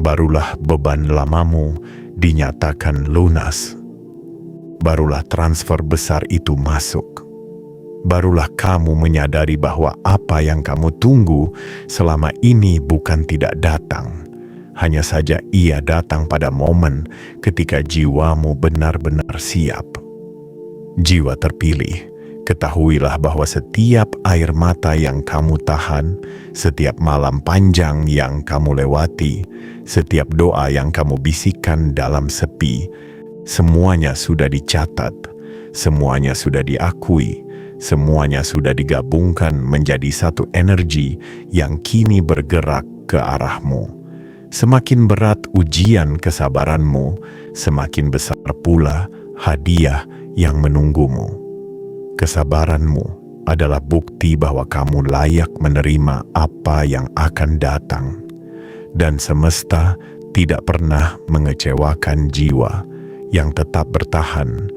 Barulah beban lamamu dinyatakan lunas. Barulah transfer besar itu masuk. Barulah kamu menyadari bahwa apa yang kamu tunggu selama ini bukan tidak datang. Hanya saja ia datang pada momen ketika jiwamu benar-benar siap. Jiwa terpilih, ketahuilah bahwa setiap air mata yang kamu tahan, setiap malam panjang yang kamu lewati, setiap doa yang kamu bisikkan dalam sepi, semuanya sudah dicatat, semuanya sudah diakui, semuanya sudah digabungkan menjadi satu energi yang kini bergerak ke arahmu. Semakin berat ujian kesabaranmu, semakin besar pula hadiah yang menunggumu. Kesabaranmu adalah bukti bahwa kamu layak menerima apa yang akan datang. Dan semesta tidak pernah mengecewakan jiwa yang tetap bertahan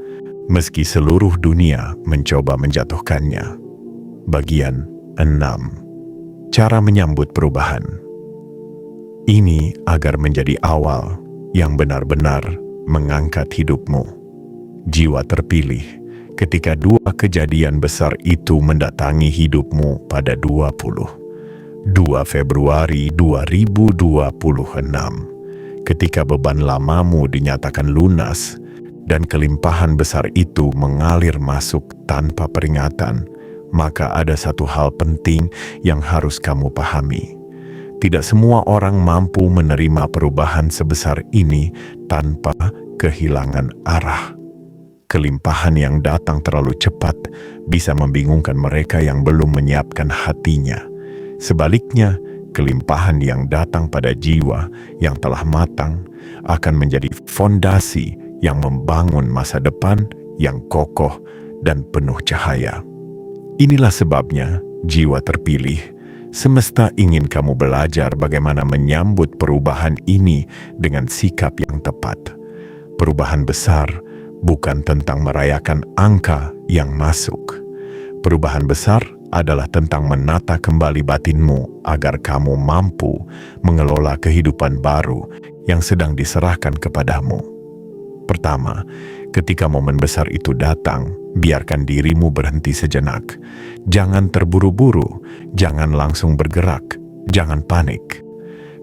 meski seluruh dunia mencoba menjatuhkannya. Bagian 6. Cara menyambut perubahan. Ini agar menjadi awal yang benar-benar mengangkat hidupmu. Jiwa terpilih, ketika dua kejadian besar itu mendatangi hidupmu pada 2 Februari 2026, ketika beban lamamu dinyatakan lunas dan kelimpahan besar itu mengalir masuk tanpa peringatan, maka ada satu hal penting yang harus kamu pahami. Tidak semua orang mampu menerima perubahan sebesar ini tanpa kehilangan arah. Kelimpahan yang datang terlalu cepat bisa membingungkan mereka yang belum menyiapkan hatinya. Sebaliknya, kelimpahan yang datang pada jiwa yang telah matang akan menjadi fondasi yang membangun masa depan yang kokoh dan penuh cahaya. Inilah sebabnya jiwa terpilih Semesta ingin kamu belajar bagaimana menyambut perubahan ini dengan sikap yang tepat. Perubahan besar bukan tentang merayakan angka yang masuk. Perubahan besar adalah tentang menata kembali batinmu agar kamu mampu mengelola kehidupan baru yang sedang diserahkan kepadamu. Pertama, ketika momen besar itu datang, biarkan dirimu berhenti sejenak. Jangan terburu-buru, jangan langsung bergerak, jangan panik.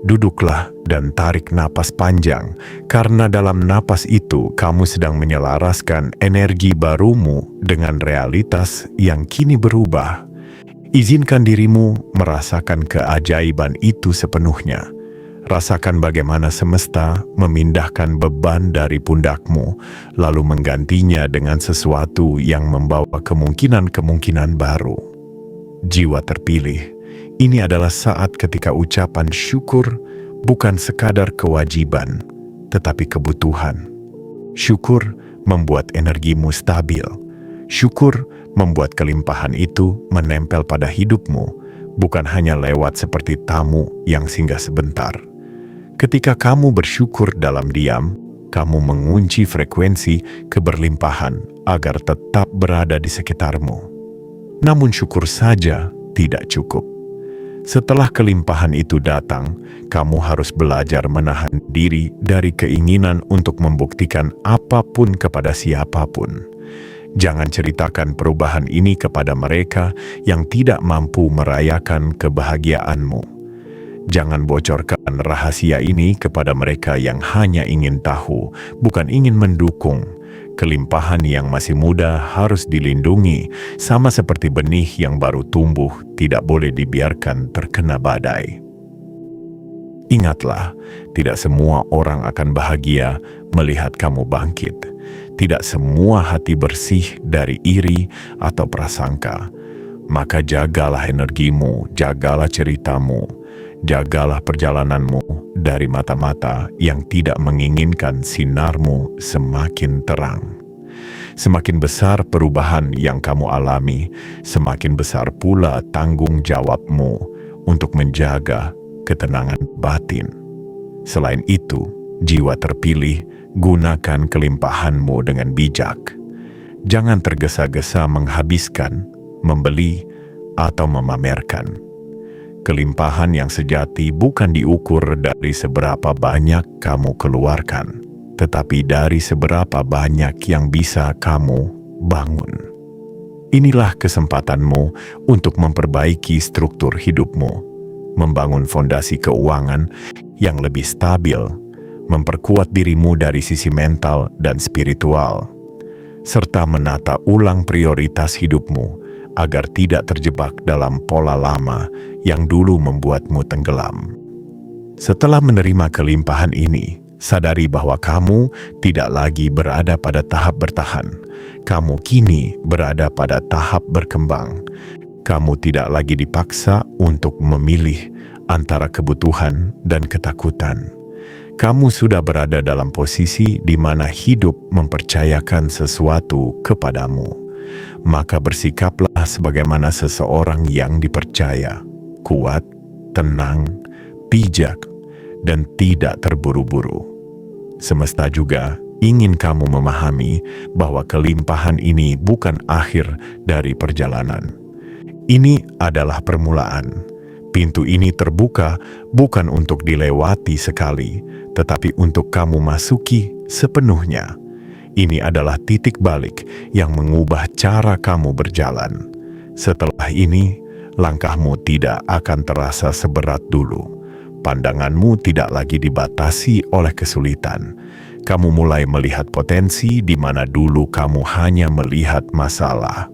Duduklah dan tarik napas panjang, karena dalam napas itu kamu sedang menyelaraskan energi barumu dengan realitas yang kini berubah. Izinkan dirimu merasakan keajaiban itu sepenuhnya. Rasakan bagaimana semesta memindahkan beban dari pundakmu, lalu menggantinya dengan sesuatu yang membawa kemungkinan-kemungkinan baru. Jiwa terpilih, ini adalah saat ketika ucapan syukur bukan sekadar kewajiban, tetapi kebutuhan. Syukur membuat energimu stabil. Syukur membuat kelimpahan itu menempel pada hidupmu, bukan hanya lewat seperti tamu yang singgah sebentar. Ketika kamu bersyukur dalam diam, kamu mengunci frekuensi keberlimpahan agar tetap berada di sekitarmu. Namun syukur saja tidak cukup. Setelah kelimpahan itu datang, kamu harus belajar menahan diri dari keinginan untuk membuktikan apapun kepada siapapun. Jangan ceritakan perubahan ini kepada mereka yang tidak mampu merayakan kebahagiaanmu. Jangan bocorkan rahasia ini kepada mereka yang hanya ingin tahu, bukan ingin mendukung. Kelimpahan yang masih muda harus dilindungi, sama seperti benih yang baru tumbuh tidak boleh dibiarkan terkena badai. Ingatlah, tidak semua orang akan bahagia melihat kamu bangkit. Tidak semua hati bersih dari iri atau prasangka. Maka jagalah energimu, jagalah ceritamu, jagalah perjalananmu dari mata-mata yang tidak menginginkan sinarmu semakin terang. Semakin besar perubahan yang kamu alami, semakin besar pula tanggung jawabmu untuk menjaga ketenangan batin. Selain itu, jiwa terpilih, gunakan kelimpahanmu dengan bijak. Jangan tergesa-gesa menghabiskan, membeli, atau memamerkan. Kelimpahan yang sejati bukan diukur dari seberapa banyak kamu keluarkan, tetapi dari seberapa banyak yang bisa kamu bangun. Inilah kesempatanmu untuk memperbaiki struktur hidupmu, membangun fondasi keuangan yang lebih stabil, memperkuat dirimu dari sisi mental dan spiritual, serta menata ulang prioritas hidupmu agar tidak terjebak dalam pola lama yang dulu membuatmu tenggelam. Setelah menerima kelimpahan ini, sadari bahwa kamu tidak lagi berada pada tahap bertahan. Kamu kini berada pada tahap berkembang. Kamu tidak lagi dipaksa untuk memilih antara kebutuhan dan ketakutan. Kamu sudah berada dalam posisi di mana hidup mempercayakan sesuatu kepadamu. Maka bersikaplah sebagaimana seseorang yang dipercaya, kuat, tenang, bijak, dan tidak terburu-buru. Semesta juga ingin kamu memahami bahwa kelimpahan ini bukan akhir dari perjalanan. Ini adalah permulaan. Pintu ini terbuka bukan untuk dilewati sekali, tetapi untuk kamu masuki sepenuhnya. Ini adalah titik balik yang mengubah cara kamu berjalan. Setelah ini, langkahmu tidak akan terasa seberat dulu. Pandanganmu tidak lagi dibatasi oleh kesulitan. Kamu mulai melihat potensi di mana dulu kamu hanya melihat masalah.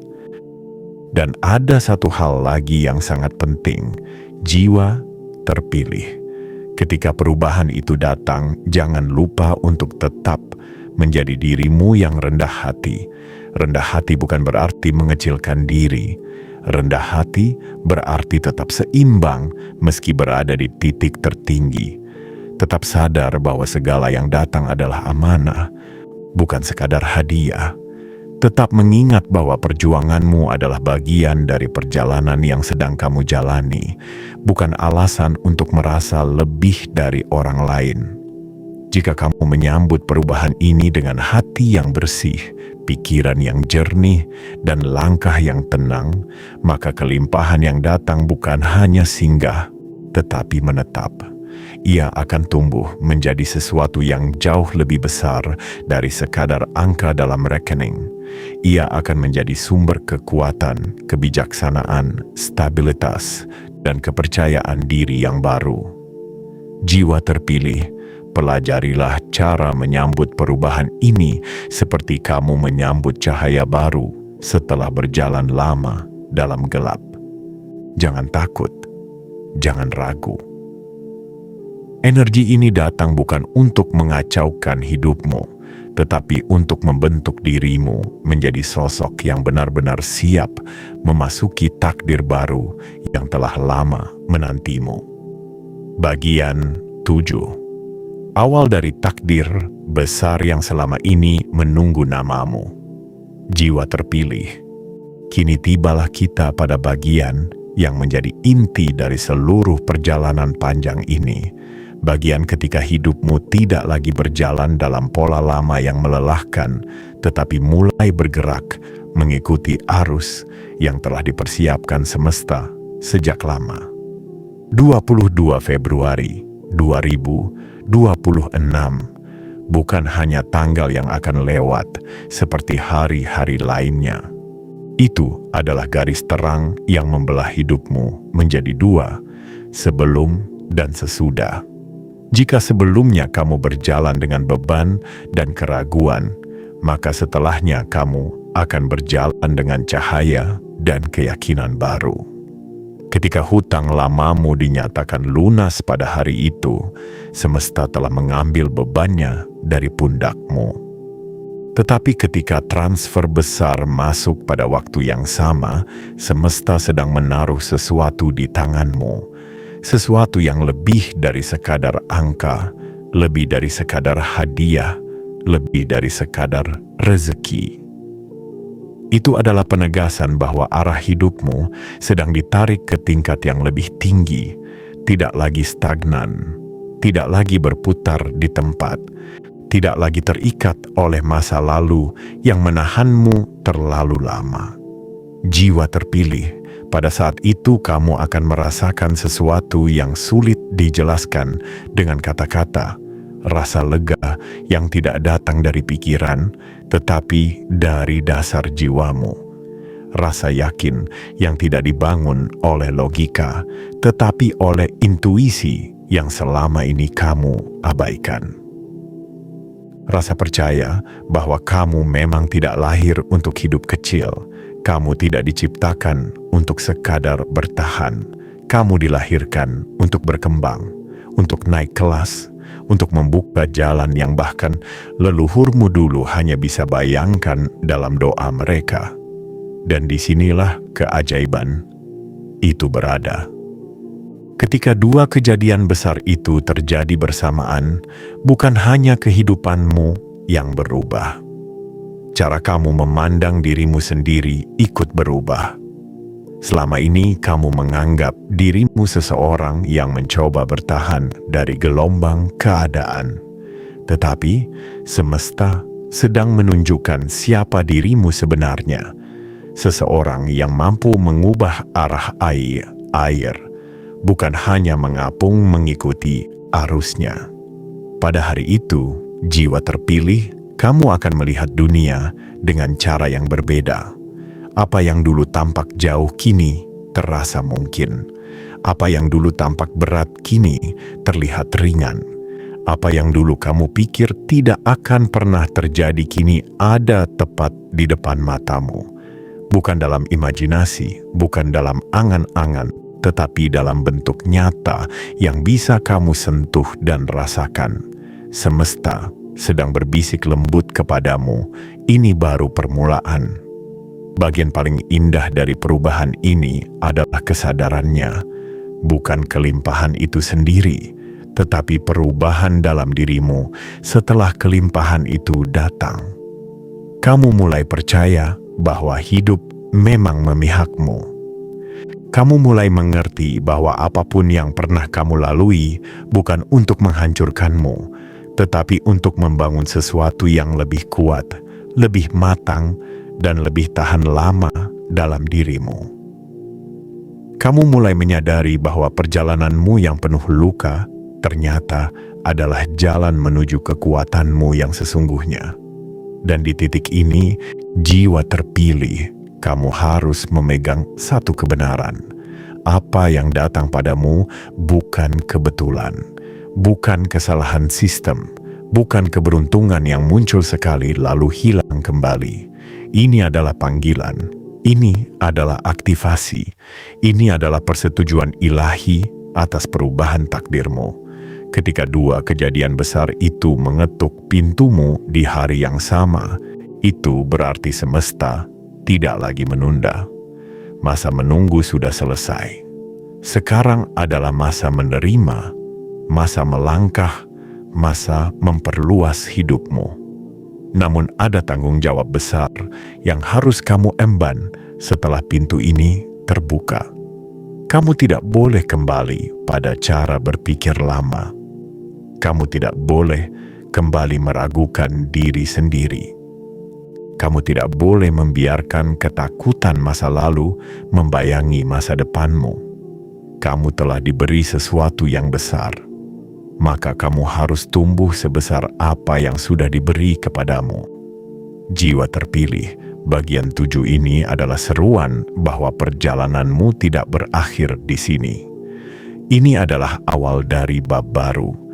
Dan ada satu hal lagi yang sangat penting, jiwa terpilih. Ketika perubahan itu datang, jangan lupa untuk tetap menjadi dirimu yang rendah hati. Rendah hati bukan berarti mengecilkan diri. Rendah hati berarti tetap seimbang meski berada di titik tertinggi. Tetap sadar bahwa segala yang datang adalah amanah, bukan sekadar hadiah. Tetap mengingat bahwa perjuanganmu adalah bagian dari perjalanan yang sedang kamu jalani, bukan alasan untuk merasa lebih dari orang lain. Jika kamu menyambut perubahan ini dengan hati yang bersih, pikiran yang jernih, dan langkah yang tenang, maka kelimpahan yang datang bukan hanya singgah, tetapi menetap. Ia akan tumbuh menjadi sesuatu yang jauh lebih besar dari sekadar angka dalam rekening. Ia akan menjadi sumber kekuatan, kebijaksanaan, stabilitas, dan kepercayaan diri yang baru. Jiwa terpilih, pelajarilah cara menyambut perubahan ini seperti kamu menyambut cahaya baru setelah berjalan lama dalam gelap. Jangan takut, jangan ragu. Energi ini datang bukan untuk mengacaukan hidupmu, tetapi untuk membentuk dirimu menjadi sosok yang benar-benar siap memasuki takdir baru yang telah lama menantimu. Bagian 7. Awal dari takdir besar yang selama ini menunggu namamu. Jiwa terpilih, kini tibalah kita pada bagian yang menjadi inti dari seluruh perjalanan panjang ini. Bagian ketika hidupmu tidak lagi berjalan dalam pola lama yang melelahkan, tetapi mulai bergerak mengikuti arus yang telah dipersiapkan semesta sejak lama. 22 Februari 2026 bukan hanya tanggal yang akan lewat seperti hari-hari lainnya. Itu adalah garis terang yang membelah hidupmu menjadi dua, sebelum dan sesudah. Jika sebelumnya kamu berjalan dengan beban dan keraguan, maka setelahnya kamu akan berjalan dengan cahaya dan keyakinan baru. Ketika hutang lamamu dinyatakan lunas pada hari itu, semesta telah mengambil bebannya dari pundakmu. Tetapi ketika transfer besar masuk pada waktu yang sama, semesta sedang menaruh sesuatu di tanganmu. Sesuatu yang lebih dari sekadar angka, lebih dari sekadar hadiah, lebih dari sekadar rezeki. Itu adalah penegasan bahwa arah hidupmu sedang ditarik ke tingkat yang lebih tinggi, tidak lagi stagnan, tidak lagi berputar di tempat, tidak lagi terikat oleh masa lalu yang menahanmu terlalu lama. Jiwa terpilih, pada saat itu kamu akan merasakan sesuatu yang sulit dijelaskan dengan kata-kata, rasa lega yang tidak datang dari pikiran, tetapi dari dasar jiwamu. Rasa yakin yang tidak dibangun oleh logika, tetapi oleh intuisi yang selama ini kamu abaikan. Rasa percaya bahwa kamu memang tidak lahir untuk hidup kecil. Kamu tidak diciptakan untuk sekadar bertahan. Kamu dilahirkan untuk berkembang, untuk naik kelas, untuk membuka jalan yang bahkan leluhurmu dulu hanya bisa bayangkan dalam doa mereka. Dan disinilah keajaiban itu berada. Ketika dua kejadian besar itu terjadi bersamaan, bukan hanya kehidupanmu yang berubah. Cara kamu memandang dirimu sendiri ikut berubah. Selama ini kamu menganggap dirimu seseorang yang mencoba bertahan dari gelombang keadaan. Tetapi semesta sedang menunjukkan siapa dirimu sebenarnya. Seseorang yang mampu mengubah arah air, bukan hanya mengapung mengikuti arusnya. Pada hari itu, jiwa terpilih, kamu akan melihat dunia dengan cara yang berbeda. Apa yang dulu tampak jauh kini terasa mungkin. Apa yang dulu tampak berat kini terlihat ringan. Apa yang dulu kamu pikir tidak akan pernah terjadi kini ada tepat di depan matamu. Bukan dalam imajinasi, bukan dalam angan-angan, tetapi dalam bentuk nyata yang bisa kamu sentuh dan rasakan. Semesta sedang berbisik lembut kepadamu, ini baru permulaan. Bagian paling indah dari perubahan ini adalah kesadarannya, bukan kelimpahan itu sendiri, tetapi perubahan dalam dirimu setelah kelimpahan itu datang. kamu mulai percaya bahwa hidup memang memihakmu. Kamu mulai mengerti bahwa apapun yang pernah kamu lalui bukan untuk menghancurkanmu, tetapi untuk membangun sesuatu yang lebih kuat, lebih matang, dan lebih tahan lama dalam dirimu. Kamu mulai menyadari bahwa perjalananmu yang penuh luka ternyata adalah jalan menuju kekuatanmu yang sesungguhnya. Dan di titik ini, jiwa terpilih, kamu harus memegang satu kebenaran. Apa yang datang padamu bukan kebetulan, bukan kesalahan sistem, bukan keberuntungan yang muncul sekali lalu hilang kembali. Ini adalah panggilan, ini adalah aktivasi, ini adalah persetujuan ilahi atas perubahan takdirmu. Ketika dua kejadian besar itu mengetuk pintumu di hari yang sama, itu berarti semesta tidak lagi menunda. Masa menunggu sudah selesai. Sekarang adalah masa menerima, masa melangkah, masa memperluas hidupmu. Namun ada tanggung jawab besar yang harus kamu emban setelah pintu ini terbuka. Kamu tidak boleh kembali pada cara berpikir lama. Kamu tidak boleh kembali meragukan diri sendiri. Kamu tidak boleh membiarkan ketakutan masa lalu membayangi masa depanmu. Kamu telah diberi sesuatu yang besar, maka kamu harus tumbuh sebesar apa yang sudah diberi kepadamu. Jiwa terpilih, bagian 7 ini adalah seruan bahwa perjalananmu tidak berakhir di sini. Ini adalah awal dari bab baru,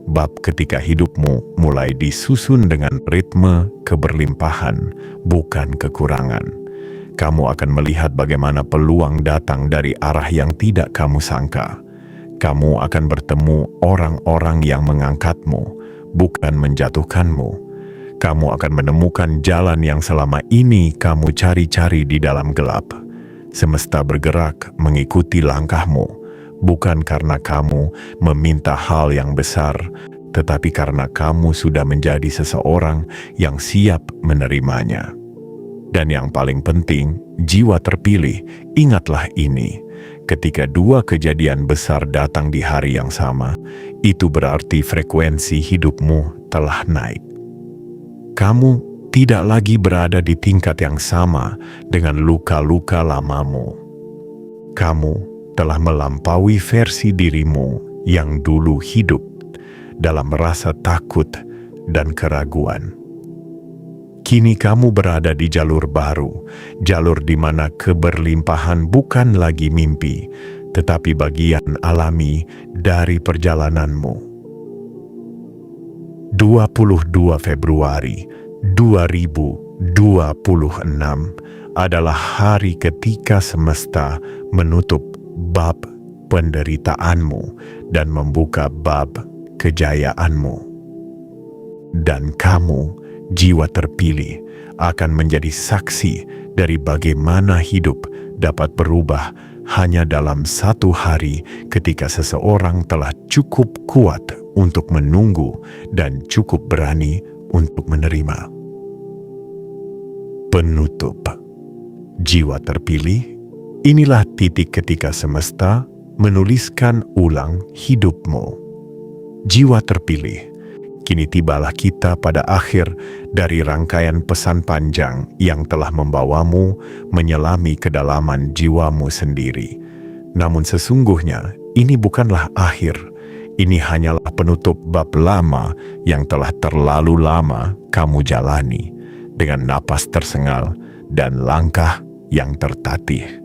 bab ketika hidupmu mulai disusun dengan ritme keberlimpahan, bukan kekurangan. Kamu akan melihat bagaimana peluang datang dari arah yang tidak kamu sangka. Kamu akan bertemu orang-orang yang mengangkatmu, bukan menjatuhkanmu. Kamu akan menemukan jalan yang selama ini kamu cari-cari di dalam gelap. Semesta bergerak mengikuti langkahmu, bukan karena kamu meminta hal yang besar, tetapi karena kamu sudah menjadi seseorang yang siap menerimanya. Dan yang paling penting, jiwa terpilih, ingatlah ini. Ketika dua kejadian besar datang di hari yang sama, itu berarti frekuensi hidupmu telah naik. Kamu tidak lagi berada di tingkat yang sama dengan luka-luka lamamu. Kamu telah melampaui versi dirimu yang dulu hidup dalam rasa takut dan keraguan. Kini kamu berada di jalur baru, jalur di mana keberlimpahan bukan lagi mimpi, tetapi bagian alami dari perjalananmu. 22 Februari 2026 adalah hari ketika semesta menutup bab penderitaanmu dan membuka bab kejayaanmu. Dan kamu, jiwa terpilih, akan menjadi saksi dari bagaimana hidup dapat berubah hanya dalam satu hari ketika seseorang telah cukup kuat untuk menunggu dan cukup berani untuk menerima. Penutup. Jiwa terpilih, inilah titik ketika semesta menuliskan ulang hidupmu. Jiwa terpilih, kini tibalah kita pada akhir dari rangkaian pesan panjang yang telah membawamu menyelami kedalaman jiwamu sendiri. Namun sesungguhnya ini bukanlah akhir. Ini hanyalah penutup bab lama yang telah terlalu lama kamu jalani dengan napas tersengal dan langkah yang tertatih.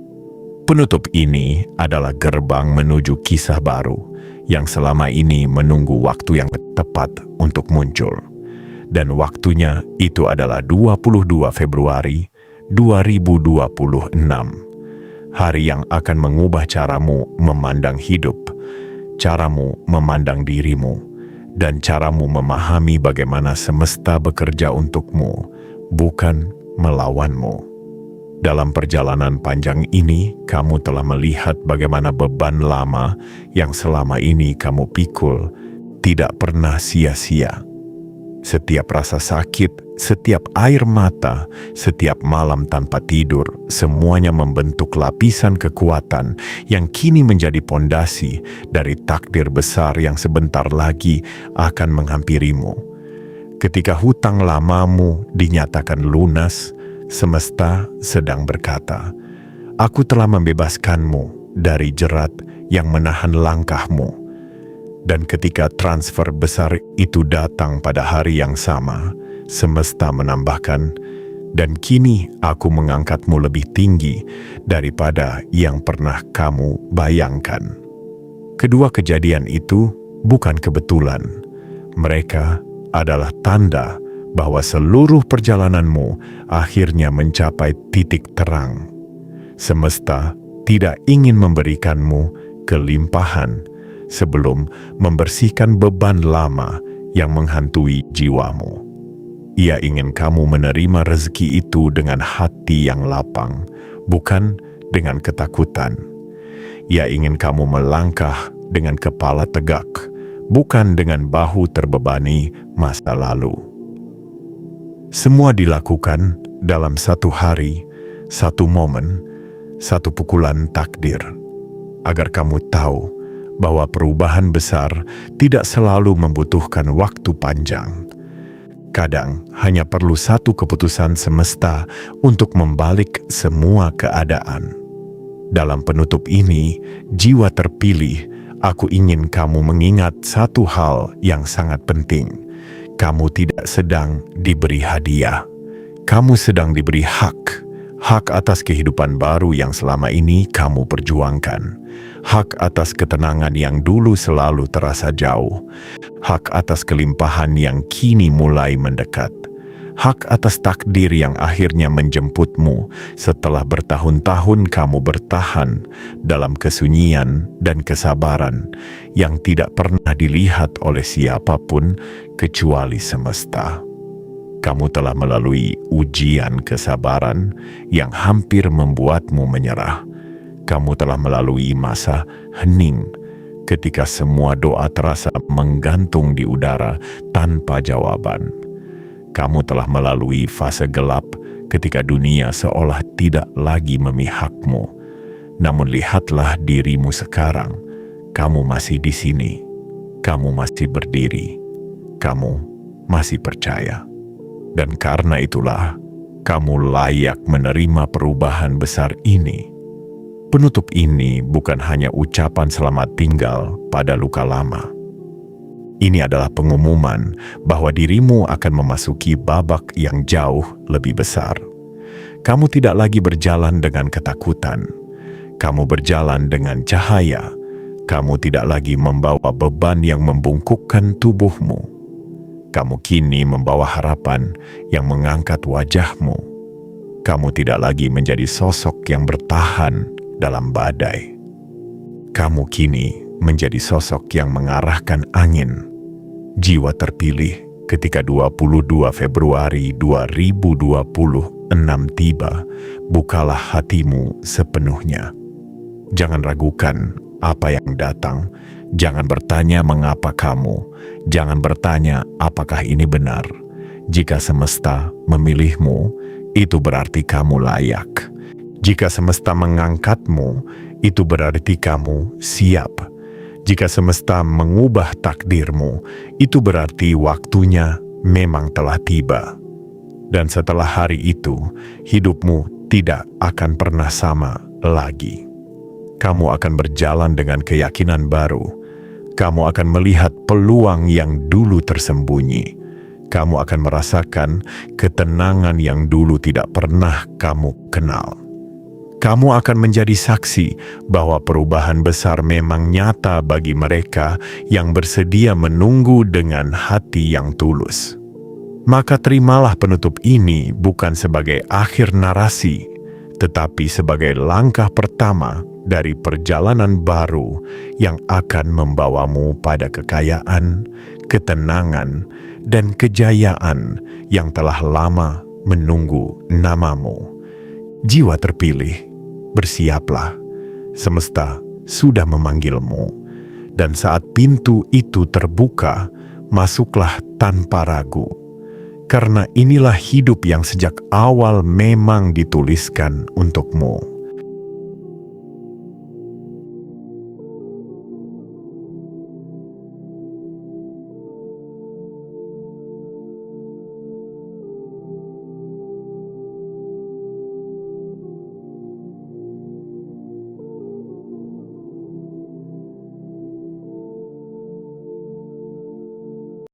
Penutup ini adalah gerbang menuju kisah baru yang selama ini menunggu waktu yang tepat untuk muncul. Dan waktunya itu adalah 22 Februari 2026. Hari yang akan mengubah caramu memandang hidup, caramu memandang dirimu, dan caramu memahami bagaimana semesta bekerja untukmu, bukan melawanmu. Dalam perjalanan panjang ini, kamu telah melihat bagaimana beban lama yang selama ini kamu pikul tidak pernah sia-sia. Setiap rasa sakit, setiap air mata, setiap malam tanpa tidur, semuanya membentuk lapisan kekuatan yang kini menjadi pondasi dari takdir besar yang sebentar lagi akan menghampirimu. Ketika hutang lamamu dinyatakan lunas, semesta sedang berkata, "Aku telah membebaskanmu dari jerat yang menahan langkahmu." Dan ketika transfer besar itu datang pada hari yang sama, semesta menambahkan, "Dan kini aku mengangkatmu lebih tinggi daripada yang pernah kamu bayangkan." Kedua kejadian itu bukan kebetulan. Mereka adalah tanda bahwa seluruh perjalananmu akhirnya mencapai titik terang. Semesta tidak ingin memberikanmu kelimpahan sebelum membersihkan beban lama yang menghantui jiwamu. Ia ingin kamu menerima rezeki itu dengan hati yang lapang, bukan dengan ketakutan. Ia ingin kamu melangkah dengan kepala tegak, bukan dengan bahu terbebani masa lalu. Semua dilakukan dalam satu hari, satu momen, satu pukulan takdir, agar kamu tahu bahwa perubahan besar tidak selalu membutuhkan waktu panjang. Kadang hanya perlu satu keputusan semesta untuk membalik semua keadaan. Dalam penutup ini, jiwa terpilih, aku ingin kamu mengingat satu hal yang sangat penting. Kamu tidak sedang diberi hadiah. Kamu sedang diberi hak. Hak atas kehidupan baru yang selama ini kamu perjuangkan. Hak atas ketenangan yang dulu selalu terasa jauh. Hak atas kelimpahan yang kini mulai mendekat. Hak atas takdir yang akhirnya menjemputmu setelah bertahun-tahun kamu bertahan dalam kesunyian dan kesabaran yang tidak pernah dilihat oleh siapapun kecuali semesta. Kamu telah melalui ujian kesabaran yang hampir membuatmu menyerah. Kamu telah melalui masa hening ketika semua doa terasa menggantung di udara tanpa jawaban. Kamu telah melalui fase gelap ketika dunia seolah tidak lagi memihakmu. Namun lihatlah dirimu sekarang. Kamu masih di sini. Kamu masih berdiri. Kamu masih percaya. Dan karena itulah, kamu layak menerima perubahan besar ini. Penutup ini bukan hanya ucapan selamat tinggal pada luka lama. Ini adalah pengumuman bahwa dirimu akan memasuki babak yang jauh lebih besar. Kamu tidak lagi berjalan dengan ketakutan. Kamu berjalan dengan cahaya. Kamu tidak lagi membawa beban yang membungkukkan tubuhmu. Kamu kini membawa harapan yang mengangkat wajahmu. Kamu tidak lagi menjadi sosok yang bertahan dalam badai. Kamu kini menjadi sosok yang mengarahkan angin. Jiwa terpilih ketika 22 Februari 2026 tiba, bukalah hatimu sepenuhnya. Jangan ragukan apa yang datang. Jangan bertanya mengapa kamu. Jangan bertanya apakah ini benar. Jika semesta memilihmu, itu berarti kamu layak. Jika semesta mengangkatmu, itu berarti kamu siap. Jika semesta mengubah takdirmu, itu berarti waktunya memang telah tiba. Dan setelah hari itu, hidupmu tidak akan pernah sama lagi. Kamu akan berjalan dengan keyakinan baru. Kamu akan melihat peluang yang dulu tersembunyi. Kamu akan merasakan ketenangan yang dulu tidak pernah kamu kenal. Kamu akan menjadi saksi bahwa perubahan besar memang nyata bagi mereka yang bersedia menunggu dengan hati yang tulus. Maka terimalah penutup ini bukan sebagai akhir narasi, tetapi sebagai langkah pertama dari perjalanan baru yang akan membawamu pada kekayaan, ketenangan, dan kejayaan yang telah lama menunggu namamu. Jiwa terpilih, bersiaplah. Semesta sudah memanggilmu. Dan saat pintu itu terbuka, masuklah tanpa ragu, karena inilah hidup yang sejak awal memang dituliskan untukmu.